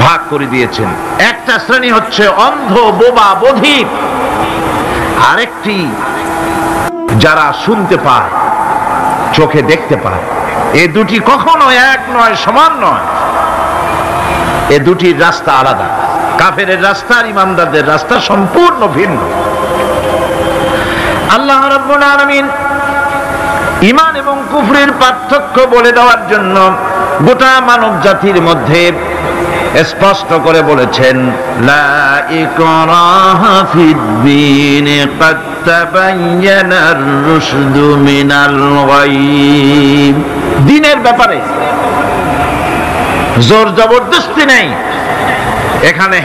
ভাগ করে দিয়েছেন। একটা শ্রেণী হচ্ছে অন্ধ, বোবা, বধির, আরেকটি যারা শুনতে পায়, চোখে দেখতে পায়। এ দুটি কখনো এক নয়, সমান নয়, এ দুটির রাস্তা আলাদা। কাফেরের রাস্তা আর ইমানদারদের রাস্তা সম্পূর্ণ ভিন্ন। আল্লাহ রাব্বুল আলামিন ঈমান এবং কুফরের পার্থক্য বলে দেওয়ার জন্য গোটা মানব জাতির মধ্যে স্পষ্ট করে বলেছেন, লা ইকরাহা ফিদ-দীন ক্বাদ তাবায়্যানার রুশদু মিনাল গায়্। দ্বীনের ব্যাপারে জোর জবরদস্তি নেই। এখানে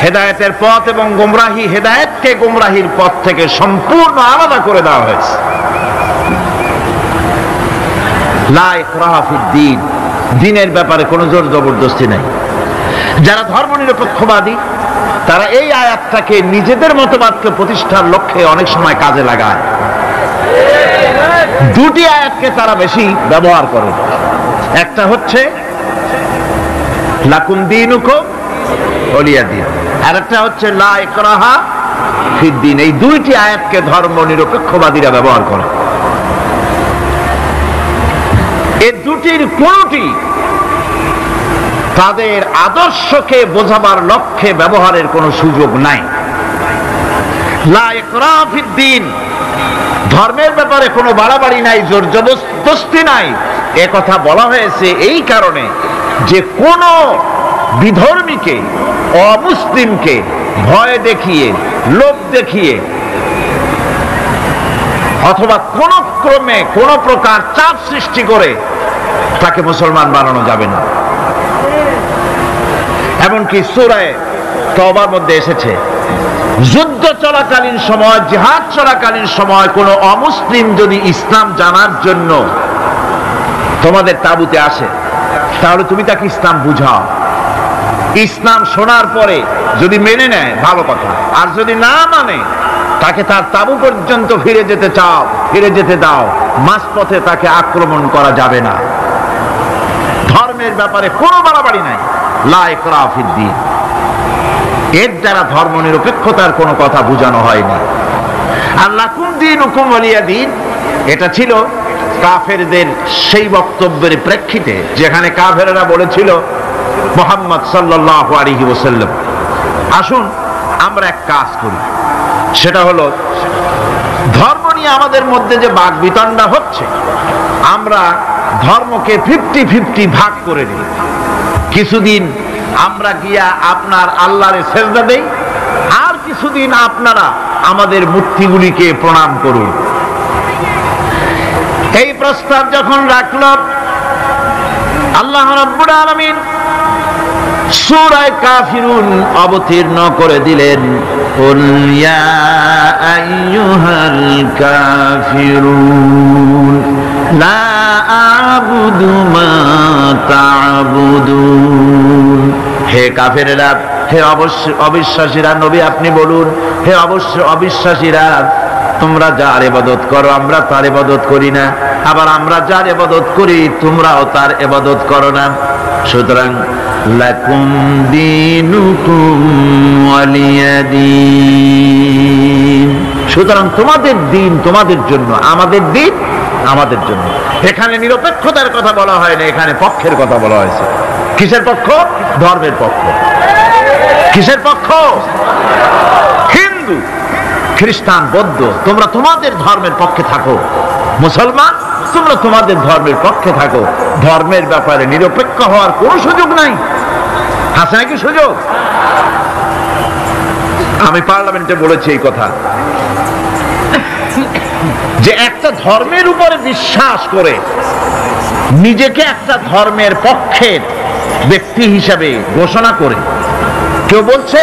হেদায়েতের পথ এবং গোমরাহি, হেদায়েতকে গোমরাহির পথ থেকে সম্পূর্ণ আলাদা করে দেওয়া হয়েছে। লা ইকরাহা ফিদ-দীন, দ্বীনের ব্যাপারে কোনো জোর জবরদস্তি নেই। যারা ধর্মনিরপেক্ষবাদী তারা এই আয়াতটাকে নিজেদের মতবাদকে প্রতিষ্ঠার লক্ষ্যে অনেক সময় কাজে লাগায়। দুটি আয়াতকে তারা বেশি ব্যবহার করে। একটা হচ্ছে লাকুম দীনুকুম ওয়ালিয়া দীন, আর একটা হচ্ছে লা ইকরাহা ফিদ-দীন। এই দুইটি আয়াতকে ধর্মনিরপেক্ষবাদীরা ব্যবহার করে। এই দুটির কোনটি তাদের আদর্শকে বোঝাবার লক্ষ্যে ব্যবহারের কোনো সুযোগ নাই। লা ইকরাহা ফিদ-দীন, ধর্মের ব্যাপারে কোনো বাড়াবাড়ি নাই, জোর জবরদস্তি নাই। এ কথা বলা হয়েছে এই কারণে যে কোন বিধর্মীকে, অমুসলিমকে ভয় দেখিয়ে, লোভ দেখিয়ে অথবা কোন ক্রমে কোন প্রকার চাপ সৃষ্টি করে তাকে মুসলমান বানানো যাবে না। এমনকি সূরা তওবার মধ্যে এসেছে, যুদ্ধ চলাকালীন সময়, জিহাদ চলাকালীন সময় কোন অমুসলিম যদি ইসলাম জানার জন্য তোমাদের তাঁবুতে আসে, তাহলে তুমি তাকে ইসলাম বুঝাও। ইসলাম শোনার পরে যদি মেনে নেয় ভালো কথা, আর যদি না মানে তাকে তার তাঁবু পর্যন্ত ফিরে যেতে চাও, ফিরে যেতে দাও। মাঝপথে তাকে আক্রমণ করা যাবে না। ধর্মের ব্যাপারে কোনো বাড়াবাড়ি নাই, লা ইকরাহ ফিদ্দীন। এর দ্বারা ধর্ম নিরপেক্ষতার কোনো কথা বোঝানো হয়নি। আর লাকুম দীনুকুম ওয়ালিয়া দীন, এটা ছিল কাফেরদের সেই বক্তব্যের প্রেক্ষিতে যেখানে কাফেররা বলেছিল মুহাম্মদ সাল্লাল্লাহু আলাইহি ওয়াসাল্লাম, আসুন আমরা এক কাজ করি, সেটা হলো ধর্ম নিয়ে আমাদের মধ্যে যে বাকবিতণ্ডা হচ্ছে, আমরা ধর্মকে 50-50 ভাগ করে নিই। কিছুদিন আমরা গিয়া আপনার আল্লাহরে সেজদা দেই, আর কিছুদিন আপনারা আমাদের মূর্তিগুলিকে প্রণাম করুন। এই প্রস্তাব যখন রাখল, আল্লাহ রাব্বুল আলামিন সূরা কাফিরুন অবতীর্ণ করে দিলেন, কুল ইয়া আইয়ুহাল কাফিরুন লা আ'বুদু মা তা'বুদুন। হে কাফেরেরা, হে অবিশ্বাসীরা, নবী আপনি বলুন, হে অবিশ্বাসীরা, তোমরা যার ইবাদত করো আমরা তার ইবাদত করি না, আবার আমরা যার ইবাদত করি তোমরাও তার ইবাদত করো না। সুতরাং লাকুম দীনুকুম ওয়ালিয়া দীন, সুতরাং তোমাদের দিন তোমাদের জন্য, আমাদের দিন আমাদের জন্য। এখানে নিরপেক্ষতার কথা বলা হয় না, এখানে পক্ষের কথা বলা হয়েছে। কিসের পক্ষ? ধর্মের পক্ষ। কিসের পক্ষ? হিন্দু, খ্রিস্টান, বৌদ্ধ, তোমরা তোমাদের ধর্মের পক্ষে থাকো। মুসলমান, তোমরা তোমাদের ধর্মের পক্ষে থাকো। ধর্মের ব্যাপারে নিরপেক্ষ হওয়ার কোনো সুযোগ নাই। আছে নাকি সুযোগ? আমি পার্লামেন্টে বলেছি এই কথা, যে একটা ধর্মের উপরে বিশ্বাস করে নিজেকে একটা ধর্মের পক্ষের ব্যক্তি হিসাবে ঘোষণা করে, কেউ বলছে,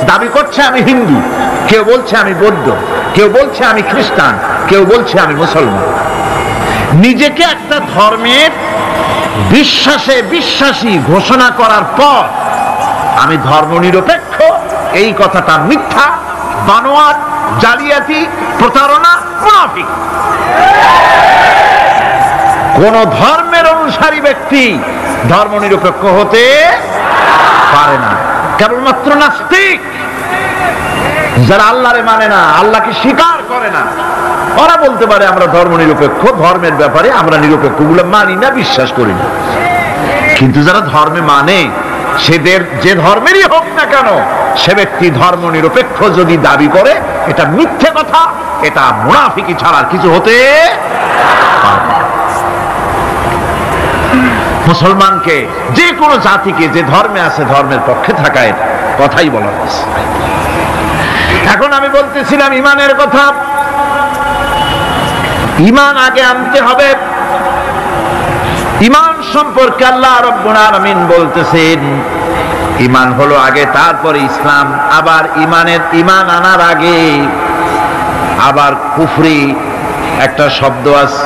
দাবি করছে আমি হিন্দু, কেউ বলছে আমি বৌদ্ধ, কেউ বলছে আমি খ্রিস্টান, কেউ বলছে আমি মুসলমান, নিজেকে একটা ধর্মের বিশ্বাসী ঘোষণা করার পর আমি ধর্মনিরপেক্ষ, এই কথাটা মিথ্যা, বানোয়াট, জালিয়াতি, প্রতারণা, মুনাফিক। কোন ধর্মের অনুসারী ব্যক্তি ধর্মনিরপেক্ষ হতে পারে না। কেবলমাত্র নাস্তিক, যারা আল্লাহরে মানে না, আল্লাহকে স্বীকার করে না, ওরা বলতে পারে আমরা ধর্মনিরপেক্ষ, ধর্মের ব্যাপারে আমরা নিরপেক্ষ, গুলো মানি না, বিশ্বাস করি না। কিন্তু যারা ধর্মে মানে, সেদের যে ধর্মেরই হোক না কেন, সে ব্যক্তি ধর্মনিরপেক্ষ যদি দাবি করে, এটা মিথ্যে কথা, এটা মুনাফিকি ছাড়া কিছু হতে পারে না। মুসলমানকে, যে কোনো জাতিকে যে ধর্মে আছে ধর্মের পক্ষে থাকার কথাই বলা হয়েছে। এখন আমি বলতেছিলাম ঈমানের কথা। ঈমান আগে আনতে হবে। ঈমান সম্পর্কে আল্লাহ রাব্বুল আলামিন বলতেছেন, ঈমান হলো আগে, তারপরে ইসলাম। আবার ঈমান আনার আগে আবার কুফরি একটা শব্দ আছে,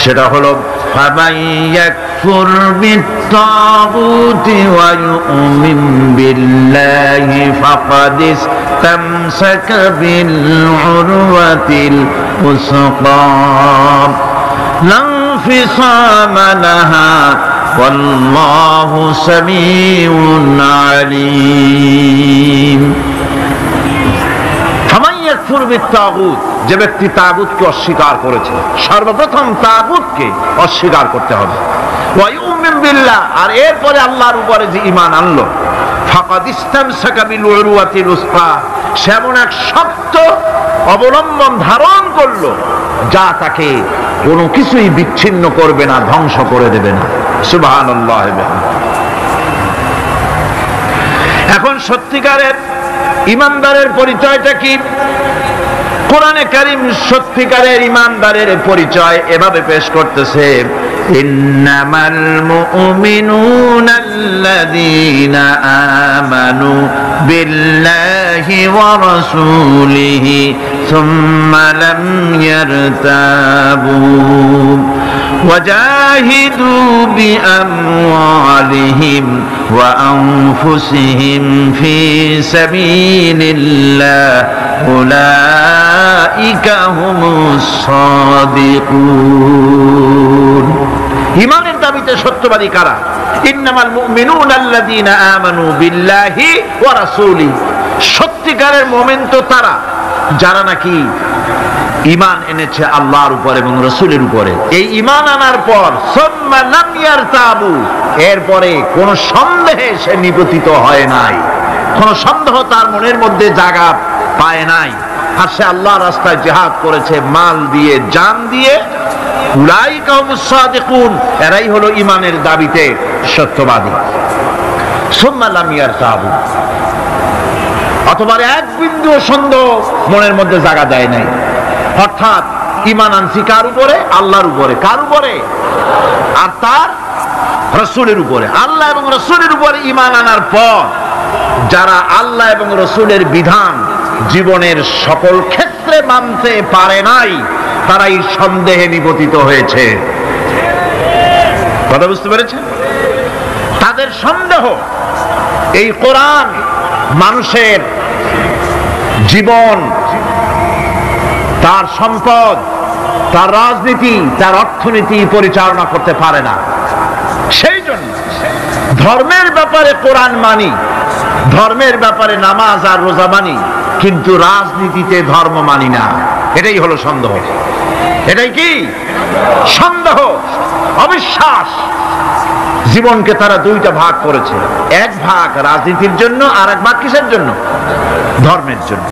সেটা হলো ফামান ইয়াকফুর বিত্তাগুতি ওয়া ইউমিন বিল্লাহি ফাকাদ ইসতামসাকা বিল উরওয়াতিল উসকা লা ইনফিসামা লাহা ওয়াল্লাহু সামিউন আলীম। যে ব্যক্তি তাগুতকে অস্বীকার করেছে, সর্বপ্রথম তাগুতকে অস্বীকার করতে হবে। আর এরপরে আল্লাহর উপরে যে ঈমান আনলো, ফাকাদ ইসতামসাকা বিল উরওয়াতিল উসকা, সে এমন এক শক্ত অবলম্বন ধারণ করলো যা তাকে কোনো কিছুই বিচ্ছিন্ন করবে না, ধ্বংস করে দেবে না। সুবহানাল্লাহ। এখন সত্যিকারের ইমানদারের পরিচয়টা কি? কোরআনে কারীম সত্যিকারের ঈমানদারের পরিচয় এভাবে পেশ করতেছে, ইন্নামাল মুমিনুনা আল্লাযীনা আমানু বিল্লাহি ওয়া রাসূলিহি সুম্মা লাম ইয়ারতাবু ওয়াজাহিদু বিআমওয়ালিহিম ওয়া আনফুসিহিম ফি সাবিলিল্লাহ উলাইকা হুমুস সাদিকুন। ঈমানের দাবিতে সত্যবাদী কারা? ইন্নামাল মুমিনুনা আল্লাযীনা আমানু বিল্লাহি ওয়া রাসূলিহি, সত্যিকারের মুমিন তো তারা যারা নাকি ঈমান এনেছে আল্লাহর উপর এবং রাসূলের উপরে। এই ঈমান আনার পর সুম্মা লাম ইয়ারতাবু, এরপরে কোন সন্দেহে সে নিপতিত হয় নাই, কোন সন্দেহ তার মনের মধ্যে জায়গা পায় নাই, আর সে আল্লাহর রাস্তায় জিহাদ করেছে মাল দিয়ে, জান দিয়ে। উলাইকা হুমুস সাদিকুন, এরাই হলো ঈমানের দাবিতে সত্যবাদী। সুম্মা লাম ইয়ারতাবু, অথবা এক বিন্দু সন্দেহ মনের মধ্যে জায়গা দেয় নাই, অর্থাৎ ঈমান আনছি কার উপরে? আল্লাহর উপরে। কার উপরে? আর তার রাসূলের উপরে। আল্লাহ এবং রাসূলের উপরে ঈমান আনার পর যারা আল্লাহ এবং রাসূলের বিধান জীবনের সকল ক্ষেত্রে মানতে পারে নাই, তারাই সন্দেহে নিপতিত হয়েছে। কথা বুঝতে পেরেছেন? তাদের সন্দেহ এই কোরআন মানুষের জীবন, তার সম্পদ, তার রাজনীতি, তার অর্থনীতি পরিচালনা করতে পারে না। সেই জন্য ধর্মের ব্যাপারে কোরআন মানি, ধর্মের ব্যাপারে নামাজ আর রোজা মানি, কিন্তু রাজনীতিতে ধর্ম মানি না। এটাই হলো সন্দেহ। এটাই কি? সন্দেহ, অবিশ্বাস। জীবনকে তারা দুইটা ভাগ করেছে, এক ভাগ রাজনীতির জন্য আর এক ভাগ কিসের জন্য? ধর্মের জন্য।